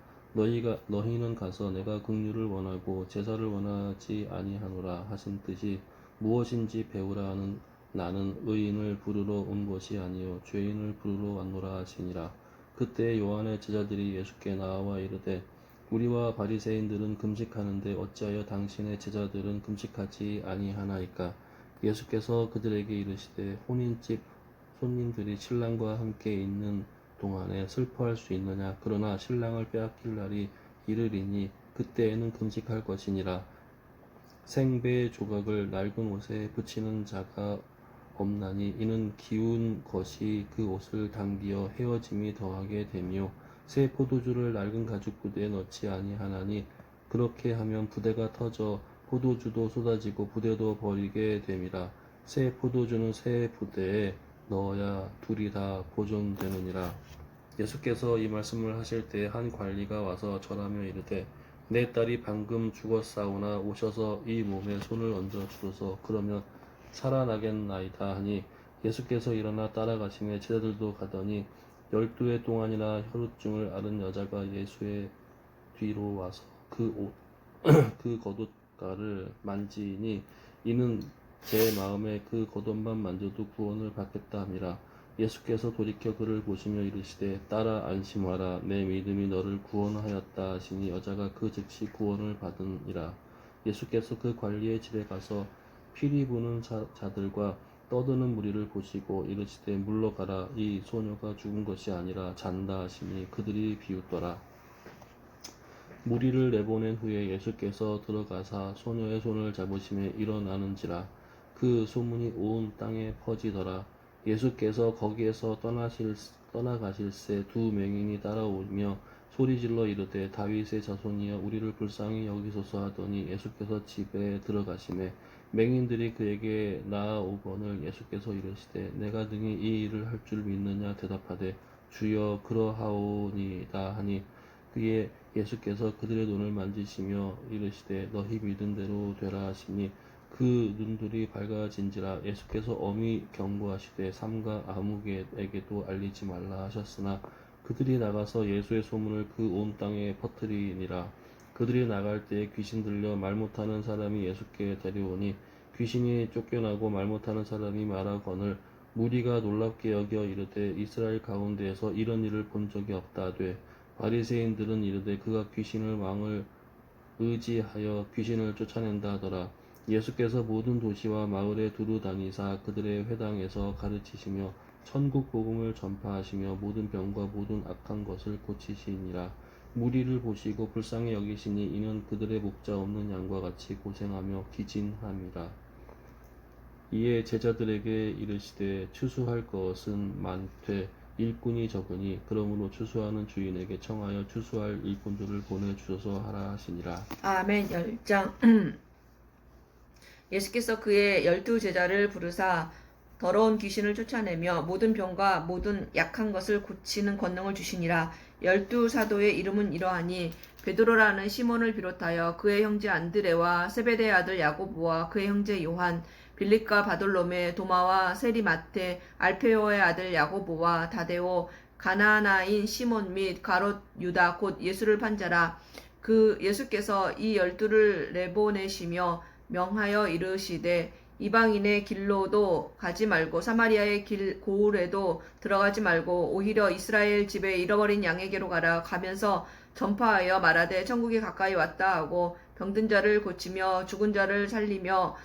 너희는 가서 내가 긍휼을 원하고 제사를 원하지 아니하노라 하신 뜻이 무엇인지 배우라 하는 나는 의인을 부르러 온 것이 아니요 죄인을 부르러 왔노라 하시니라. 그때 요한의 제자들이 예수께 나와 이르되 우리와 바리새인들은 금식하는데 어찌하여 당신의 제자들은 금식하지 아니하나이까. 예수께서 그들에게 이르시되 혼인집 손님들이 신랑과 함께 있는 동안에 슬퍼할 수 있느냐. 그러나 신랑을 빼앗길 날이 이르리니 그때에는 금식할 것이니라. 생배 조각을 낡은 옷에 붙이는 자가 없나니 이는 기운 것이 그 옷을 당기어 헤어짐이 더하게 되며 새 포도주를 낡은 가죽 부대에 넣지 아니하나니 그렇게 하면 부대가 터져 포도주도 쏟아지고 부대도 버리게 됨이라. 새 포도주는 새 부대에 넣어야 둘이 다 보존되느니라. 예수께서 이 말씀을 하실 때 한 관리가 와서 절하며 이르되 내 딸이 방금 죽었사오나 오셔서 이 몸에 손을 얹어 주소서. 그러면 살아나겠나이다 하니 예수께서 일어나 따라가시매 제자들도 가더니 12해 동안이나 혈루증을 앓은 여자가 예수의 뒤로 와서 그 옷, 그 겉옷가를 만지니 이는 제 마음에 그 겉옷만 만져도 구원을 받겠다 함이라. 예수께서 돌이켜 그를 보시며 이르시되 딸아 안심하라 내 믿음이 너를 구원하였다 하시니 여자가 그 즉시 구원을 받으니라. 예수께서 그 관리의 집에 가서 피리 부는 자들과 떠드는 무리를 보시고 이르시되 물러가라 이 소녀가 죽은 것이 아니라 잔다 하시니 그들이 비웃더라. 무리를 내보낸 후에 예수께서 들어가사 소녀의 손을 잡으시며 일어나는지라. 그 소문이 온 땅에 퍼지더라. 예수께서 거기에서 떠나가실새 두 맹인이 따라오며 소리질러 이르되 다윗의 자손이여 우리를 불쌍히 여기소서 하더니 예수께서 집에 들어가시매 맹인들이 그에게 나아오거늘 예수께서 이르시되 내가 능히 이 일을 할 줄 믿느냐 대답하되 주여 그러하오니이다 하니 그의 예수께서 그들의 눈을 만지시며 이르시되 너희 믿은 대로 되라 하시니 그 눈들이 밝아진지라. 예수께서 엄히 경고하시되 삼가 아무에게도 알리지 말라 하셨으나 그들이 나가서 예수의 소문을 그 온 땅에 퍼뜨리니라. 그들이 나갈 때에 귀신 들려 말 못하는 사람이 예수께 데려오니 귀신이 쫓겨나고 말 못하는 사람이 말하거늘 무리가 놀랍게 여겨 이르되 이스라엘 가운데에서 이런 일을 본 적이 없다 하되 바리새인들은 이르되 그가 귀신을 왕을 의지하여 귀신을 쫓아낸다 하더라. 예수께서 모든 도시와 마을에 두루 다니사 그들의 회당에서 가르치시며 천국 복음을 전파하시며 모든 병과 모든 악한 것을 고치시니라. 무리를 보시고 불쌍히 여기시니 이는 그들의 목자 없는 양과 같이 고생하며 기진함이라. 이에 제자들에게 이르시되 추수할 것은 많되 일꾼이 적으니 그러므로 추수하는 주인에게 청하여 추수할 일꾼들을 보내주소서 하라 하시니라. 아멘. 10장. 예수께서 그의 12제자를 부르사 더러운 귀신을 쫓아내며 모든 병과 모든 약한 것을 고치는 권능을 주시니라. 12사도의 이름은 이러하니 베드로라는 시몬을 비롯하여 그의 형제 안드레와 세베대의 아들 야고보와 그의 형제 요한, 빌립과 바돌로메, 도마와 세리마테, 알페오의 아들 야고보와 다데오, 가나나인 시몬 및 가롯 유다 곧 예수를 판 자라. 그 예수께서 이 12를 내보내시며 명하여 이르시되 이방인의 길로도 가지 말고 사마리아의 길 고을에도 들어가지 말고 오히려 이스라엘 집에 잃어버린 양에게로 가면서 전파하여 말하되 천국이 가까이 왔다 하고 병든 자를 고치며 죽은 자를 살리며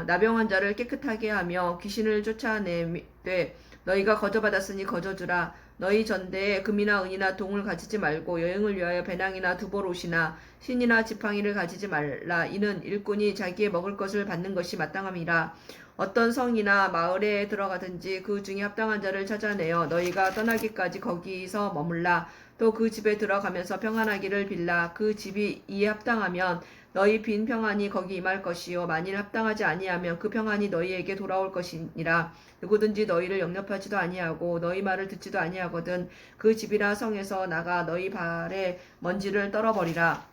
나병한 자를 깨끗하게 하며 귀신을 쫓아내되 너희가 거저받았으니 거저주라. 너희 전대에 금이나 은이나 동을 가지지 말고 여행을 위하여 배낭이나 두벌옷이나 신이나 지팡이를 가지지 말라. 이는 일꾼이 자기의 먹을 것을 받는 것이 마땅함이라. 어떤 성이나 마을에 들어가든지 그 중에 합당한 자를 찾아내어 너희가 떠나기까지 거기서 머물라. 또 그 집에 들어가면서 평안하기를 빌라. 그 집이 이에 합당하면 너희 빈 평안이 거기 임할 것이요 만일 합당하지 아니하면 그 평안이 너희에게 돌아올 것이니라. 누구든지 너희를 영접하지도 아니하고 너희 말을 듣지도 아니하거든 그 집이나 성에서 나가 너희 발에 먼지를 떨어버리라.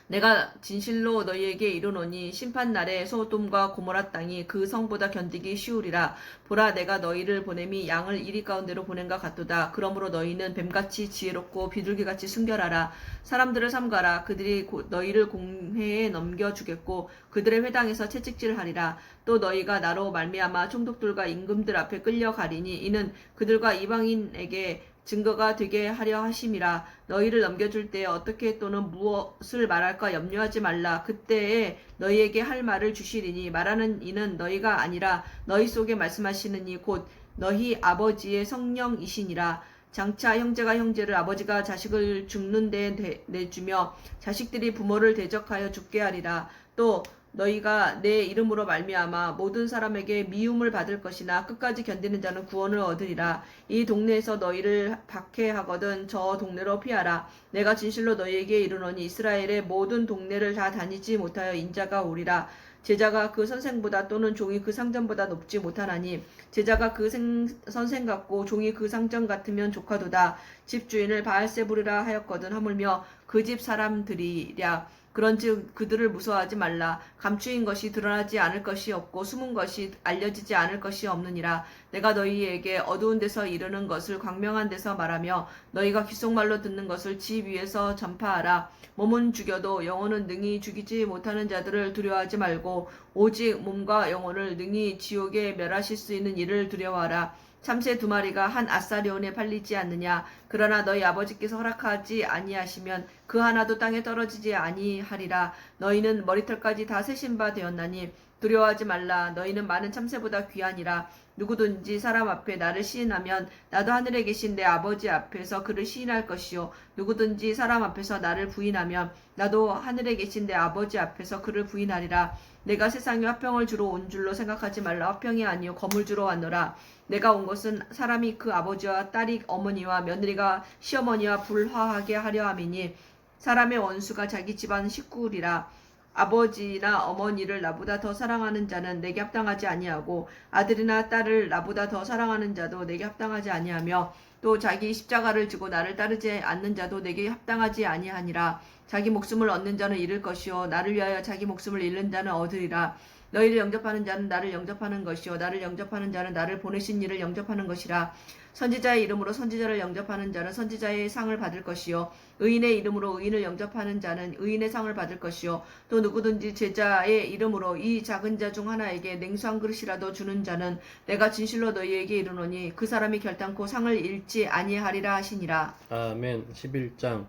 내가 진실로 너희에게 이르노니 심판날에 소돔과 고모라 땅이 그 성보다 견디기 쉬우리라. 보라 내가 너희를 보냄이 양을 이리 가운데로 보낸과 같도다. 그러므로 너희는 뱀같이 지혜롭고 비둘기같이 순결하라. 사람들을 삼가라. 그들이 너희를 공회에 넘겨주겠고 그들의 회당에서 채찍질하리라. 또 너희가 나로 말미암아 총독들과 임금들 앞에 끌려가리니 이는 그들과 이방인에게 증거가 되게 하려 하심이라. 너희를 넘겨줄 때에 어떻게 또는 무엇을 말할까 염려하지 말라. 그때에 너희에게 할 말을 주시리니 말하는 이는 너희가 아니라 너희 속에 말씀하시는 이 곧 너희 아버지의 성령이시니라. 장차 형제가 형제를 아버지가 자식을 죽는 데 내주며 자식들이 부모를 대적하여 죽게 하리라. 또 너희가 내 이름으로 말미암아 모든 사람에게 미움을 받을 것이나 끝까지 견디는 자는 구원을 얻으리라. 이 동네에서 너희를 박해하거든 저 동네로 피하라. 내가 진실로 너희에게 이르노니 이스라엘의 모든 동네를 다 다니지 못하여 인자가 오리라. 제자가 그 선생보다 또는 종이 그 상전보다 높지 못하나니 제자가 그 선생 같고 종이 그 상전 같으면 조카도다. 집주인을 바알세불이라 하였거든 하물며 그 집 사람들이랴. 그런즉 그들을 무서워하지 말라. 감추인 것이 드러나지 않을 것이 없고 숨은 것이 알려지지 않을 것이 없느니라. 내가 너희에게 어두운 데서 이르는 것을 광명한 데서 말하며 너희가 귓속말로 듣는 것을 집 위에서 전파하라. 몸은 죽여도 영혼은 능히 죽이지 못하는 자들을 두려워하지 말고 오직 몸과 영혼을 능히 지옥에 멸하실 수 있는 이를 두려워하라. 참새 2마리가 한 아사리온에 팔리지 않느냐. 그러나 너희 아버지께서 허락하지 아니하시면 그 하나도 땅에 떨어지지 아니하리라. 너희는 머리털까지 다 세신 바 되었나니 두려워하지 말라. 너희는 많은 참새보다 귀하니라. 누구든지 사람 앞에 나를 시인하면 나도 하늘에 계신 내 아버지 앞에서 그를 시인할 것이요 누구든지 사람 앞에서 나를 부인하면 나도 하늘에 계신 내 아버지 앞에서 그를 부인하리라. 내가 세상에 화평을 주러 온 줄로 생각하지 말라. 화평이 아니요 검을 주러 왔노라. 내가 온 것은 사람이 그 아버지와 딸이 어머니와 며느리가 시어머니와 불화하게 하려 함이니 사람의 원수가 자기 집안 식구리라. 아버지나 어머니를 나보다 더 사랑하는 자는 내게 합당하지 아니하고 아들이나 딸을 나보다 더 사랑하는 자도 내게 합당하지 아니하며 또 자기 십자가를 지고 나를 따르지 않는 자도 내게 합당하지 아니하니라. 자기 목숨을 얻는 자는 잃을 것이요 나를 위하여 자기 목숨을 잃는 자는 얻으리라. 너희를 영접하는 자는 나를 영접하는 것이요 나를 영접하는 자는 나를 보내신 이를 영접하는 것이라. 선지자의 이름으로 선지자를 영접하는 자는 선지자의 상을 받을 것이요 의인의 이름으로 의인을 영접하는 자는 의인의 상을 받을 것이요 또 누구든지 제자의 이름으로 이 작은 자 중 하나에게 냉수 한 그릇이라도 주는 자는 내가 진실로 너희에게 이르노니 그 사람이 결단코 상을 잃지 아니하리라 하시니라. 아멘. 11장.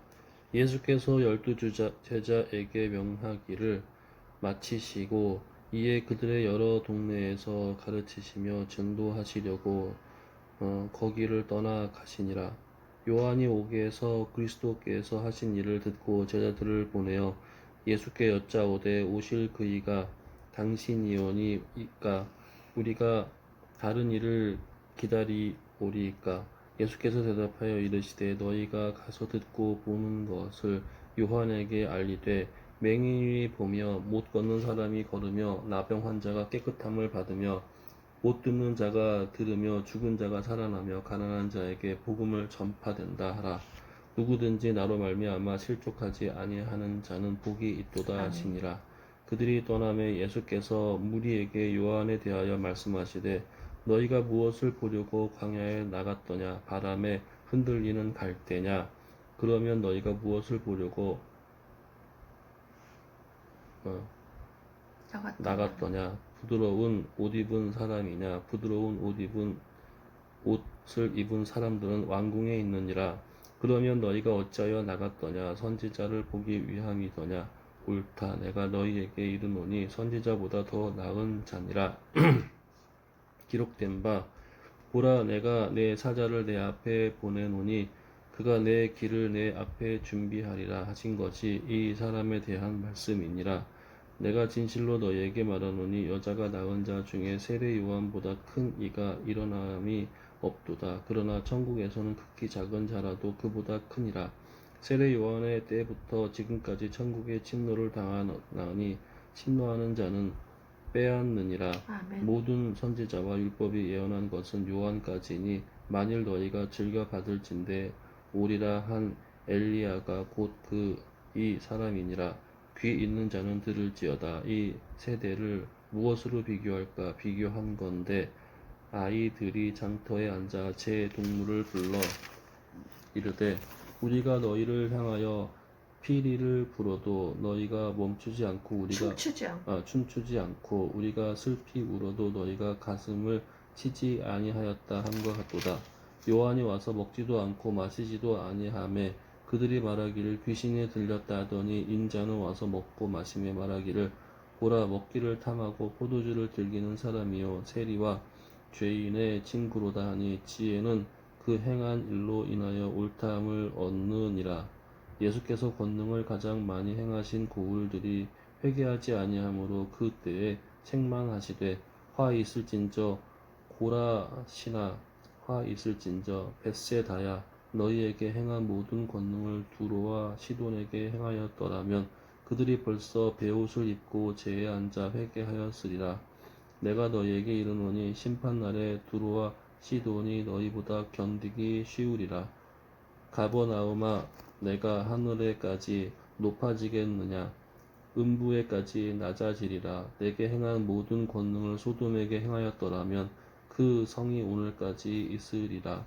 예수께서 12 제자에게 명하기를 마치시고 이에 그들의 여러 동네에서 가르치시며 전도하시려고 거기를 떠나 가시니라. 요한이 오게에서 그리스도께서 하신 일을 듣고 제자들을 보내어 예수께 여짜오되 오실 그이가 당신이오니이까 우리가 다른 일을 기다리오리이까. 예수께서 대답하여 이르시되 너희가 가서 듣고 보는 것을 요한에게 알리되 맹인이 보며 못 걷는 사람이 걸으며 나병 환자가 깨끗함을 받으며 못 듣는 자가 들으며 죽은 자가 살아나며 가난한 자에게 복음을 전파된다 하라. 누구든지 나로 말미암아 실족하지 아니하는 자는 복이 있도다 하시니라. 그들이 떠나매 예수께서 무리에게 요한에 대하여 말씀하시되 너희가 무엇을 보려고 광야에 나갔더냐. 바람에 흔들리는 갈대냐. 그러면 너희가 무엇을 보려고 나갔더냐. 부드러운 옷 입은 사람이냐. 부드러운 옷을 입은 사람들은 왕궁에 있느니라. 그러면 너희가 어찌하여 나갔더냐. 선지자를 보기 위함이더냐. 옳다. 내가 너희에게 이르노니 선지자보다 더 나은 자니라. 기록된 바 보라 내가 내 사자를 내 앞에 보내노니 그가 내 길을 내 앞에 준비하리라 하신 것이 이 사람에 대한 말씀이니라. 내가 진실로 너희에게 말하노니 여자가 낳은 자 중에 세례 요한보다 큰 이가 일어남이 없도다. 그러나 천국에서는 극히 작은 자라도 그보다 크니라. 세례 요한의 때부터 지금까지 천국에 침노를 당하나니 침노하는 자는 빼앗느니라. 아멘. 모든 선지자와 율법이 예언한 것은 요한까지니 만일 너희가 즐겨 받을진대 오리라 한 엘리야가 곧 이 사람이니라. 귀 있는 자는 들을지어다. 이 세대를 무엇으로 비교할까? 비교한 건데 아이들이 장터에 앉아 제 동물을 불러 이르되 우리가 너희를 향하여 피리를 불어도 너희가 멈추지 않고 우리가 춤추지 않고 우리가 슬피 울어도 너희가 가슴을 치지 아니하였다 함과 같도다. 요한이 와서 먹지도 않고 마시지도 아니하매 그들이 말하기를 귀신이 들렸다 하더니 인자는 와서 먹고 마시며 말하기를 보라 먹기를 탐하고 포도주를 즐기는 사람이요 세리와 죄인의 친구로다 하니 지혜는 그 행한 일로 인하여 옳다함을 얻느니라. 예수께서 권능을 가장 많이 행하신 고울들이 회개하지 아니하므로 그 때에 책망하시되 화 있을진저 고라시나 화 있을진저 벳세다야 너희에게 행한 모든 권능을 두로와 시돈에게 행하였더라면 그들이 벌써 베옷을 입고 제에 앉아 회개하였으리라. 내가 너희에게 이르노니 심판날에 두로와 시돈이 너희보다 견디기 쉬우리라. 가버나움아 내가 하늘에까지 높아지겠느냐 음부에까지 낮아지리라. 내게 행한 모든 권능을 소돔에게 행하였더라면 그 성이 오늘까지 있으리라.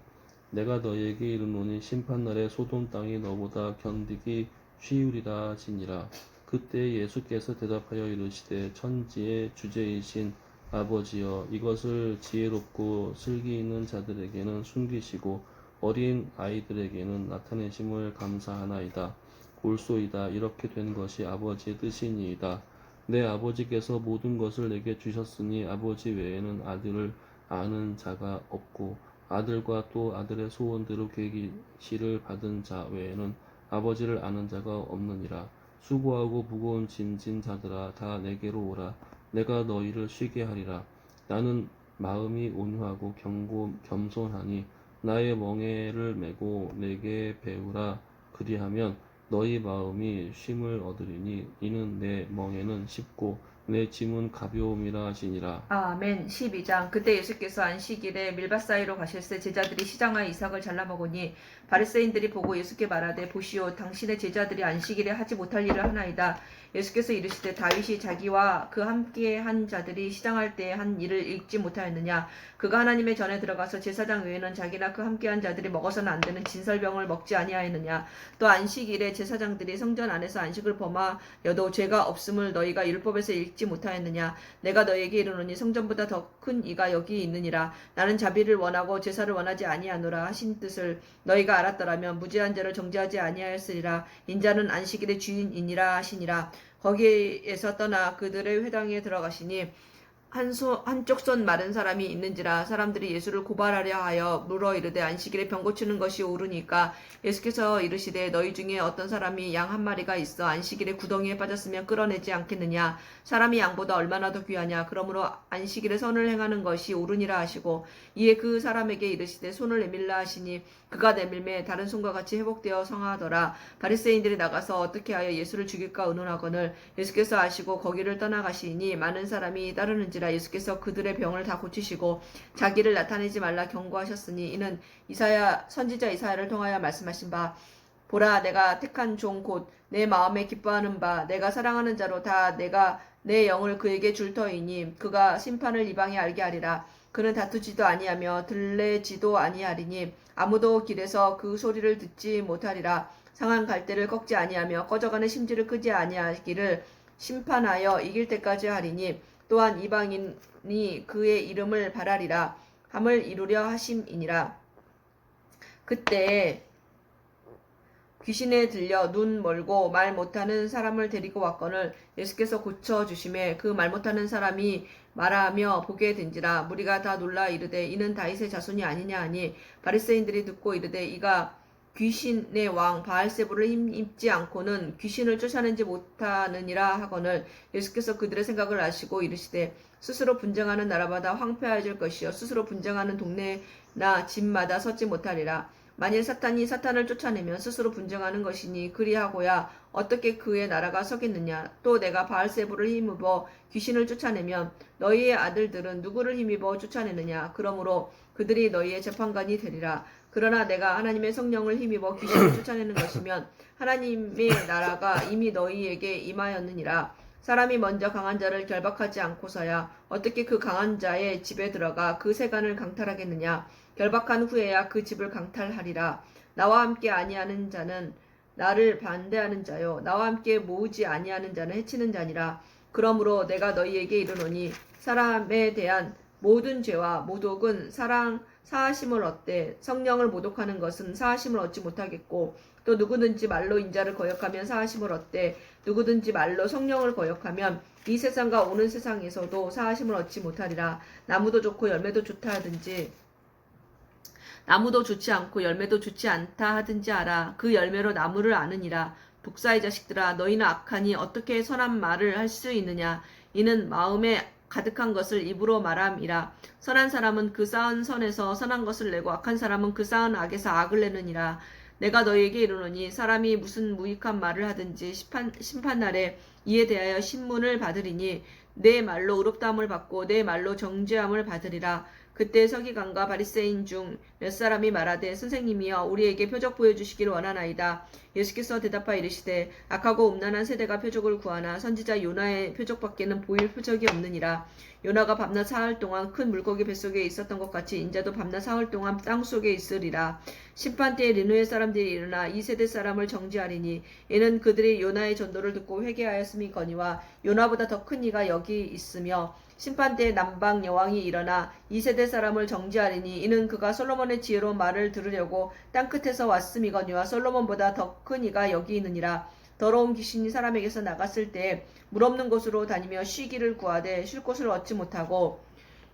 내가 너희에게 이르노니 심판날에 소돔 땅이 너보다 견디기 쉬우리라 하시니라. 그때 예수께서 대답하여 이르시되 천지의 주제이신 아버지여 이것을 지혜롭고 슬기 있는 자들에게는 숨기시고 어린 아이들에게는 나타내심을 감사하나이다. 옳소이다. 이렇게 된 것이 아버지의 뜻이니이다. 내 아버지께서 모든 것을 내게 주셨으니 아버지 외에는 아들을 아는 자가 없고 아들과 또 아들의 소원대로 계시를 받은 자 외에는 아버지를 아는 자가 없느니라. 수고하고 무거운 짐진 자들아 다 내게로 오라. 내가 너희를 쉬게 하리라. 나는 마음이 온유하고 겸손하니 나의 멍에를 메고 내게 배우라. 그리하면 너희 마음이 쉼을 얻으리니 이는 내 멍에는 쉽고 내 짐은 가벼움이라 하시니라. 아멘. 12장. 그때 예수께서 안식일에 밀밭 사이로 가실새 제자들이 시장하여 이삭을 잘라 먹으니 바리새인들이 보고 예수께 말하되 보시오 당신의 제자들이 안식일에 하지 못할 일을 하나이다. 예수께서 이르시되 다윗이 자기와 그 함께 한 자들이 시장할 때에 한 일을 읽지 못하였느냐. 그가 하나님의 전에 들어가서 제사장 외에는 자기나 그 함께 한 자들이 먹어서는 안 되는 진설병을 먹지 아니하였느냐. 또 안식일에 제사장들이 성전 안에서 안식을 범하여도 죄가 없음을 너희가 율법에서 읽지 못하였느냐. 내가 너희에게 이르노니 성전보다 더 큰 이가 여기 있느니라. 나는 자비를 원하고 제사를 원하지 아니하노라 하신 뜻을 너희가 알았더라면 무죄한 자를 정죄하지 아니하였으리라. 인자는 안식일의 주인이니라 하시니라. 거기에서 떠나 그들의 회당에 들어가시니 한쪽 손 마른 사람이 있는지라. 사람들이 예수를 고발하려 하여 물어 이르되 안식일에 병 고치는 것이 옳으니까. 예수께서 이르시되 너희 중에 어떤 사람이 양 한 마리가 있어 안식일에 구덩이에 빠졌으면 끌어내지 않겠느냐. 사람이 양보다 얼마나 더 귀하냐. 그러므로 안식일에 선을 행하는 것이 옳으니라 하시고 이에 그 사람에게 이르시되 손을 내밀라 하시니 그가 내밀매 다른 손과 같이 회복되어 성하더라. 바리새인들이 나가서 어떻게 하여 예수를 죽일까 의논하거늘 예수께서 아시고 거기를 떠나가시니 많은 사람이 따르는지라. 예수께서 그들의 병을 다 고치시고 자기를 나타내지 말라 경고하셨으니 이는 선지자 이사야를 통하여 말씀하신 바 보라 내가 택한 종 곧 내 마음에 기뻐하는 바 내가 사랑하는 자로 다 내가 내 영을 그에게 줄 터이니 그가 심판을 이방에 알게 하리라. 그는 다투지도 아니하며 들레지도 아니하리니 아무도 길에서 그 소리를 듣지 못하리라. 상한 갈대를 꺾지 아니하며 꺼져가는 심지를 끄지 아니하기를 심판하여 이길 때까지 하리니 또한 이방인이 그의 이름을 바라리라 함을 이루려 하심이니라. 그때 귀신에 들려 눈 멀고 말 못하는 사람을 데리고 왔거늘 예수께서 고쳐주심에 그 말 못하는 사람이 말하며 보게 된지라. 무리가 다 놀라 이르되 이는 다윗의 자손이 아니냐 하니 바리새인들이 듣고 이르되 이가 귀신의 왕 바알세부를 힘입지 않고는 귀신을 쫓아내지 못하느니라 하거늘 예수께서 그들의 생각을 아시고 이르시되 스스로 분쟁하는 나라마다 황폐해질 것이요 스스로 분쟁하는 동네나 집마다 서지 못하리라. 만일 사탄이 사탄을 쫓아내면 스스로 분쟁하는 것이니 그리하고야 어떻게 그의 나라가 서겠느냐. 또 내가 바알세부를 힘입어 귀신을 쫓아내면 너희의 아들들은 누구를 힘입어 쫓아내느냐. 그러므로 그들이 너희의 재판관이 되리라. 그러나 내가 하나님의 성령을 힘입어 귀신을 쫓아내는 것이면 하나님의 나라가 이미 너희에게 임하였느니라. 사람이 먼저 강한 자를 결박하지 않고서야 어떻게 그 강한 자의 집에 들어가 그 세간을 강탈하겠느냐. 결박한 후에야 그 집을 강탈하리라. 나와 함께 아니하는 자는 나를 반대하는 자요 나와 함께 모으지 아니하는 자는 해치는 자니라. 그러므로 내가 너희에게 이르노니 사람에 대한 모든 죄와 모독은 사하심을 얻되 성령을 모독하는 것은 사하심을 얻지 못하겠고 또 누구든지 말로 인자를 거역하면 사하심을 얻되 누구든지 말로 성령을 거역하면 이 세상과 오는 세상에서도 사하심을 얻지 못하리라. 나무도 좋고 열매도 좋다 하든지 나무도 좋지 않고 열매도 좋지 않다 하든지 알아. 그 열매로 나무를 아느니라. 독사의 자식들아 너희는 악하니 어떻게 선한 말을 할 수 있느냐 이는 마음에 가득한 것을 입으로 말함이라. 선한 사람은 그 쌓은 선에서 선한 것을 내고 악한 사람은 그 쌓은 악에서 악을 내느니라. 내가 너희에게 이르노니 사람이 무슨 무익한 말을 하든지 심판날에 이에 대하여 신문을 받으리니 내 말로 의롭다함을 받고 내 말로 정죄함을 받으리라. 그때 서기관과 바리새인 중 몇 사람이 말하되 선생님이여 우리에게 표적 보여주시기를 원하나이다. 예수께서 대답하여 이르시되 악하고 음란한 세대가 표적을 구하나 선지자 요나의 표적밖에는 보일 표적이 없느니라. 요나가 밤낮 사흘 동안 큰 물고기 뱃속에 있었던 것 같이 인자도 밤낮 사흘 동안 땅 속에 있으리라. 심판때에 느느웨 사람들이 일어나 이 세대 사람을 정죄하리니 이는 그들이 요나의 전도를 듣고 회개하였음이거니와 요나보다 더 큰 이가 여기 있으며 심판때에 남방 여왕이 일어나 이 세대 사람을 정죄하리니 이는 그가 솔로몬의 지혜로 말을 들으려고 땅끝에서 왔음이거니와 솔로몬보다 더 큰 이가 여기 있느니라. 더러운 귀신이 사람에게서 나갔을 때에 물 없는 곳으로 다니며 쉬기를 구하되 쉴 곳을 얻지 못하고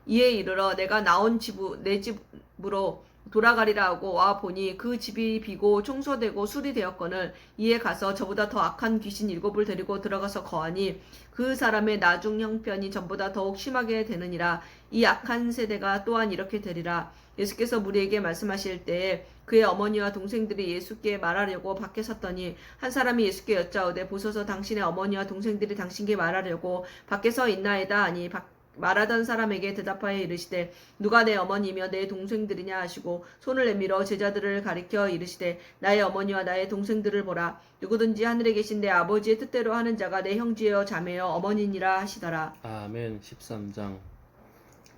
이에 이르러 내가 나온 내 집으로 돌아가리라 하고 와 보니 그 집이 비고 청소되고 술이 되었거늘 이에 가서 저보다 더 악한 귀신 7을 데리고 들어가서 거하니 그 사람의 나중 형편이 전보다 더욱 심하게 되느니라. 이 악한 세대가 또한 이렇게 되리라. 예수께서 무리에게 말씀하실 때에 그의 어머니와 동생들이 예수께 말하려고 밖에 섰더니 한 사람이 예수께 여짜오되 보소서 당신의 어머니와 동생들이 당신께 말하려고 밖에 서 있나이다 하니 말하던 사람에게 대답하여 이르시되 누가 내 어머니며 내 동생들이냐 하시고 손을 내밀어 제자들을 가리켜 이르시되 나의 어머니와 나의 동생들을 보라. 누구든지 하늘에 계신 내 아버지의 뜻대로 하는 자가 내 형제여 자매여 어머니니라 하시더라. 아멘. 13장.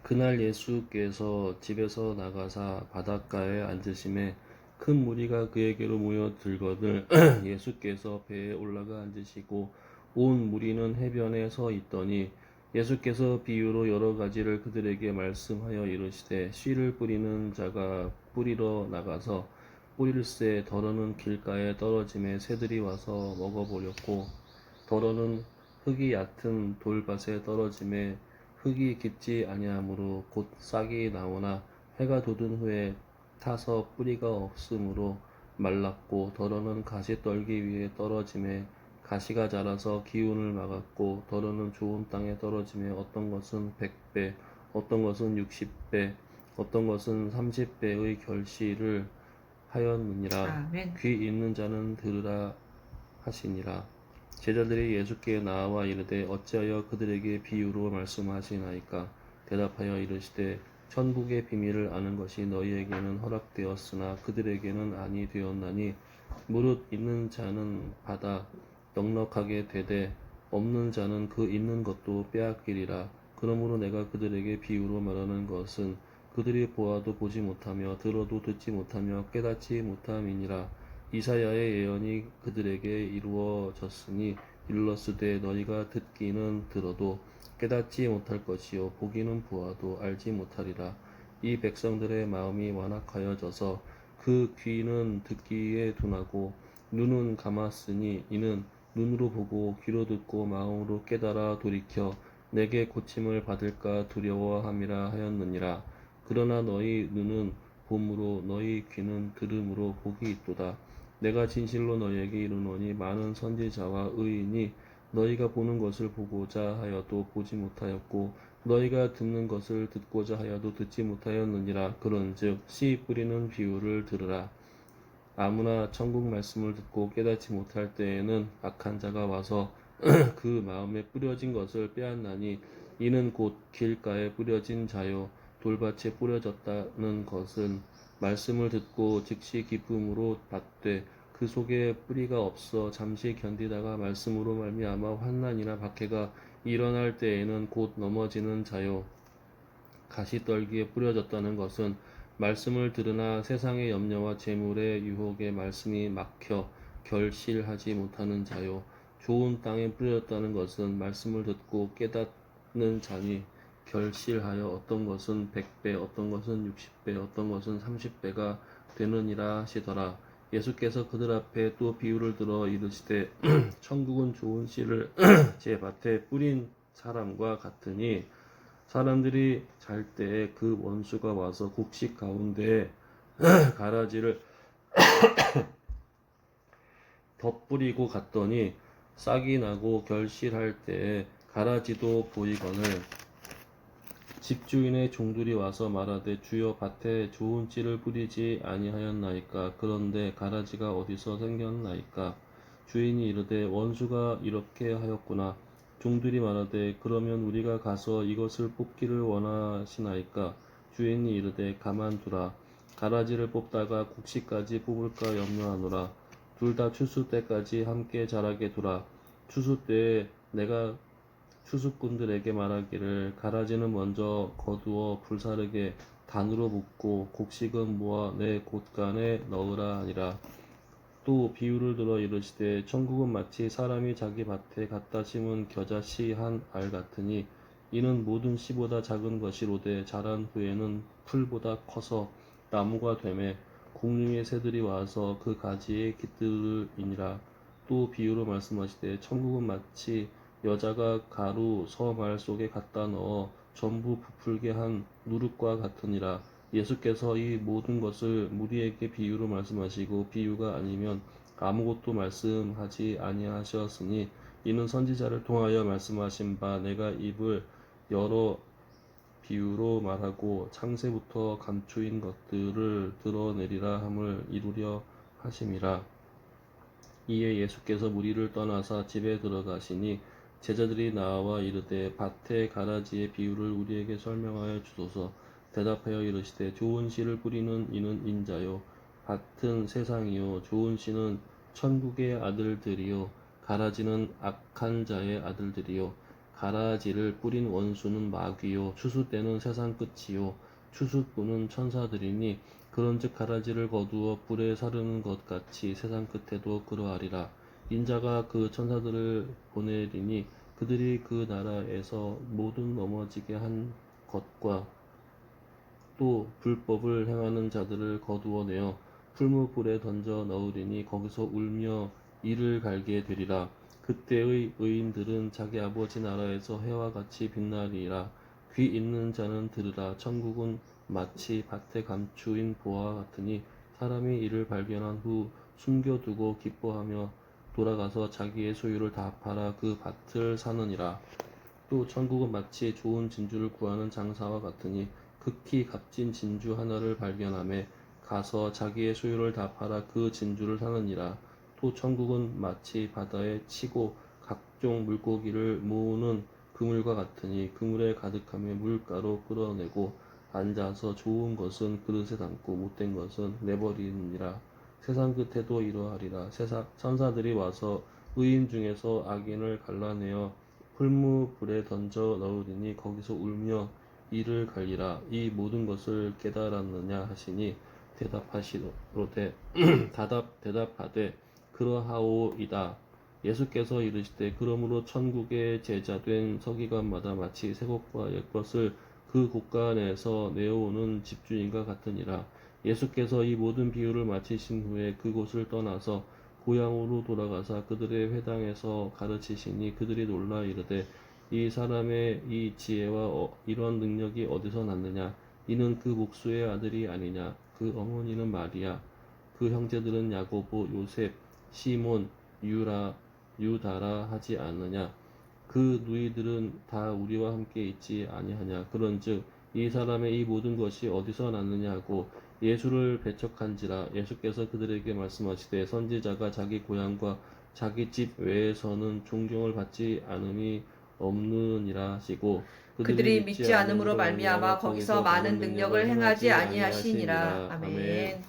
그날 예수께서 집에서 나가사 바닷가에 앉으심에 큰 무리가 그에게로 모여들거늘 예수께서 배에 올라가 앉으시고 온 무리는 해변에 서 있더니 예수께서 비유로 여러 가지를 그들에게 말씀하여 이르시되 씨를 뿌리는 자가 뿌리러 나가서 뿌릴새 더러는 길가에 떨어짐에 새들이 와서 먹어버렸고 더러는 흙이 얕은 돌밭에 떨어짐에 흙이 깊지 아니하므로 곧 싹이 나오나 해가 돋은 후에 타서 뿌리가 없으므로 말랐고 더러는 가시떨기 위에 떨어짐에 가시가 자라서 기운을 막았고 더러는 좋은 땅에 떨어짐에 어떤 것은 100배 어떤 것은 60배 어떤 것은 30배의 결실을 하였느니라. 아멘. 귀 있는 자는 들으라 하시니라. 제자들이 예수께 나와 이르되 어찌하여 그들에게 비유로 말씀하시나이까. 대답하여 이르시되 천국의 비밀을 아는 것이 너희에게는 허락되었으나 그들에게는 아니 되었나니 무릇 있는 자는 받아 넉넉하게 되되 없는 자는 그 있는 것도 빼앗기리라. 그러므로 내가 그들에게 비유로 말하는 것은 그들이 보아도 보지 못하며 들어도 듣지 못하며 깨닫지 못함이니라. 이사야의 예언이 그들에게 이루어졌으니 일렀으되 너희가 듣기는 들어도 깨닫지 못할 것이요 보기는 보아도 알지 못하리라. 이 백성들의 마음이 완악하여져서 그 귀는 듣기에 둔하고 눈은 감았으니 이는 눈으로 보고 귀로 듣고 마음으로 깨달아 돌이켜 내게 고침을 받을까 두려워함이라 하였느니라. 그러나 너희 눈은 봄으로 너희 귀는 들음으로 복이 있도다. 내가 진실로 너희에게 이르노니 많은 선지자와 의인이 너희가 보는 것을 보고자 하여도 보지 못하였고 너희가 듣는 것을 듣고자 하여도 듣지 못하였느니라. 그런즉 씨 뿌리는 비유를 들으라. 아무나 천국 말씀을 듣고 깨닫지 못할 때에는 악한 자가 와서 그 마음에 뿌려진 것을 빼앗나니 이는 곧 길가에 뿌려진 자요 돌밭에 뿌려졌다는 것은 말씀을 듣고 즉시 기쁨으로 받되 그 속에 뿌리가 없어 잠시 견디다가 말씀으로 말미암아 환난이나 박해가 일어날 때에는 곧 넘어지는 자요 가시떨기에 뿌려졌다는 것은 말씀을 들으나 세상의 염려와 재물의 유혹에 말씀이 막혀 결실하지 못하는 자요 좋은 땅에 뿌려졌다는 것은 말씀을 듣고 깨닫는 자니 결실하여 어떤 것은 100배 어떤 것은 60배 어떤 것은 30배가 되느니라 하시더라. 예수께서 그들 앞에 또 비유를 들어 이르시되 천국은 좋은 씨를 제 밭에 뿌린 사람과 같으니 사람들이 잘 때에 그 원수가 와서 곡식 가운데 가라지를 덧뿌리고 갔더니 싹이 나고 결실할 때에 가라지도 보이거늘 집주인의 종들이 와서 말하되 주여 밭에 좋은 씨를 뿌리지 아니하였나이까. 그런데 가라지가 어디서 생겼나이까. 주인이 이르되 원수가 이렇게 하였구나. 종들이 말하되 그러면 우리가 가서 이것을 뽑기를 원하시나이까. 주인이 이르되 가만두라. 가라지를 뽑다가 곡식까지 뽑을까 염려하노라. 둘 다 추수 때까지 함께 자라게 두라. 추수 때에 내가 추수꾼들에게 말하기를 가라지는 먼저 거두어 불사르게 단으로 붓고 곡식은 모아 내 곳간에 넣으라 하니라. 또 비유를 들어 이르시되 천국은 마치 사람이 자기 밭에 갖다 심은 겨자씨 한 알 같으니 이는 모든 씨보다 작은 것이로되 자란 후에는 풀보다 커서 나무가 되매 공중의 새들이 와서 그 가지에 깃들이니라. 또 비유로 말씀하시되 천국은 마치 여자가 가루 서말 속에 갖다 넣어 전부 부풀게 한 누룩과 같으니라. 예수께서 이 모든 것을 무리에게 비유로 말씀하시고 비유가 아니면 아무것도 말씀하지 아니하셨으니 이는 선지자를 통하여 말씀하신 바 내가 입을 열어 비유로 말하고 창세부터 감추인 것들을 드러내리라 함을 이루려 하심이라. 이에 예수께서 무리를 떠나사 집에 들어가시니 제자들이 나와 이르되 밭의 가라지의 비유를 우리에게 설명하여 주소서. 대답하여 이르시되 좋은 씨를 뿌리는 이는 인자요 밭은 세상이요 좋은 씨는 천국의 아들들이요 가라지는 악한 자의 아들들이요 가라지를 뿌린 원수는 마귀요 추수 때는 세상 끝이요 추수꾼은 천사들이니 그런즉 가라지를 거두어 불에 사르는 것 같이 세상 끝에도 그러하리라. 인자가 그 천사들을 보내리니 그들이 그 나라에서 모든 넘어지게 한 것과 또 불법을 행하는 자들을 거두어내어 풀무불에 던져 넣으리니 거기서 울며 이를 갈게 되리라. 그때의 의인들은 자기 아버지 나라에서 해와 같이 빛나리라. 귀 있는 자는 들으라. 천국은 마치 밭에 감추인 보화 같으니 사람이 이를 발견한 후 숨겨두고 기뻐하며 돌아가서 자기의 소유를 다 팔아 그 밭을 사느니라. 또 천국은 마치 좋은 진주를 구하는 장사와 같으니 극히 값진 진주 하나를 발견하매 가서 자기의 소유를 다 팔아 그 진주를 사느니라. 또 천국은 마치 바다에 치고 각종 물고기를 모으는 그물과 같으니 그물에 가득하며 물가로 끌어내고 앉아서 좋은 것은 그릇에 담고 못된 것은 내버리느니라. 세상 끝에도 이러하리라. 천사들이 와서 의인 중에서 악인을 갈라내어 풀무불에 던져 넣으리니 거기서 울며 이를 갈리라. 이 모든 것을 깨달았느냐 하시니 대답하시로되 대답하되 그러하오이다. 예수께서 이르시되 그러므로 천국의 제자된 서기관마다 마치 새 것과 옛 것을 그 곳간에서 내어오는 집주인과 같으니라. 예수께서 이 모든 비유를 마치신 후에 그곳을 떠나서 고향으로 돌아가사 그들의 회당에서 가르치시니 그들이 놀라 이르되 이 사람의 이 지혜와 이런 능력이 어디서 났느냐. 이는 그 목수의 아들이 아니냐. 그 어머니는 마리아, 그 형제들은 야고보, 요셉, 시몬, 유다라 하지 않느냐. 그 누이들은 다 우리와 함께 있지 아니하냐. 그런즉 이 사람의 이 모든 것이 어디서 났느냐 하고 예수를 배척한지라. 예수께서 그들에게 말씀하시되 선지자가 자기 고향과 자기 집 외에서는 존경을 받지 않음이 없느니라 하시고 그들이 믿지 않음으로 말미암아 거기서 많은 능력을 행하지 아니하시니라. 아멘.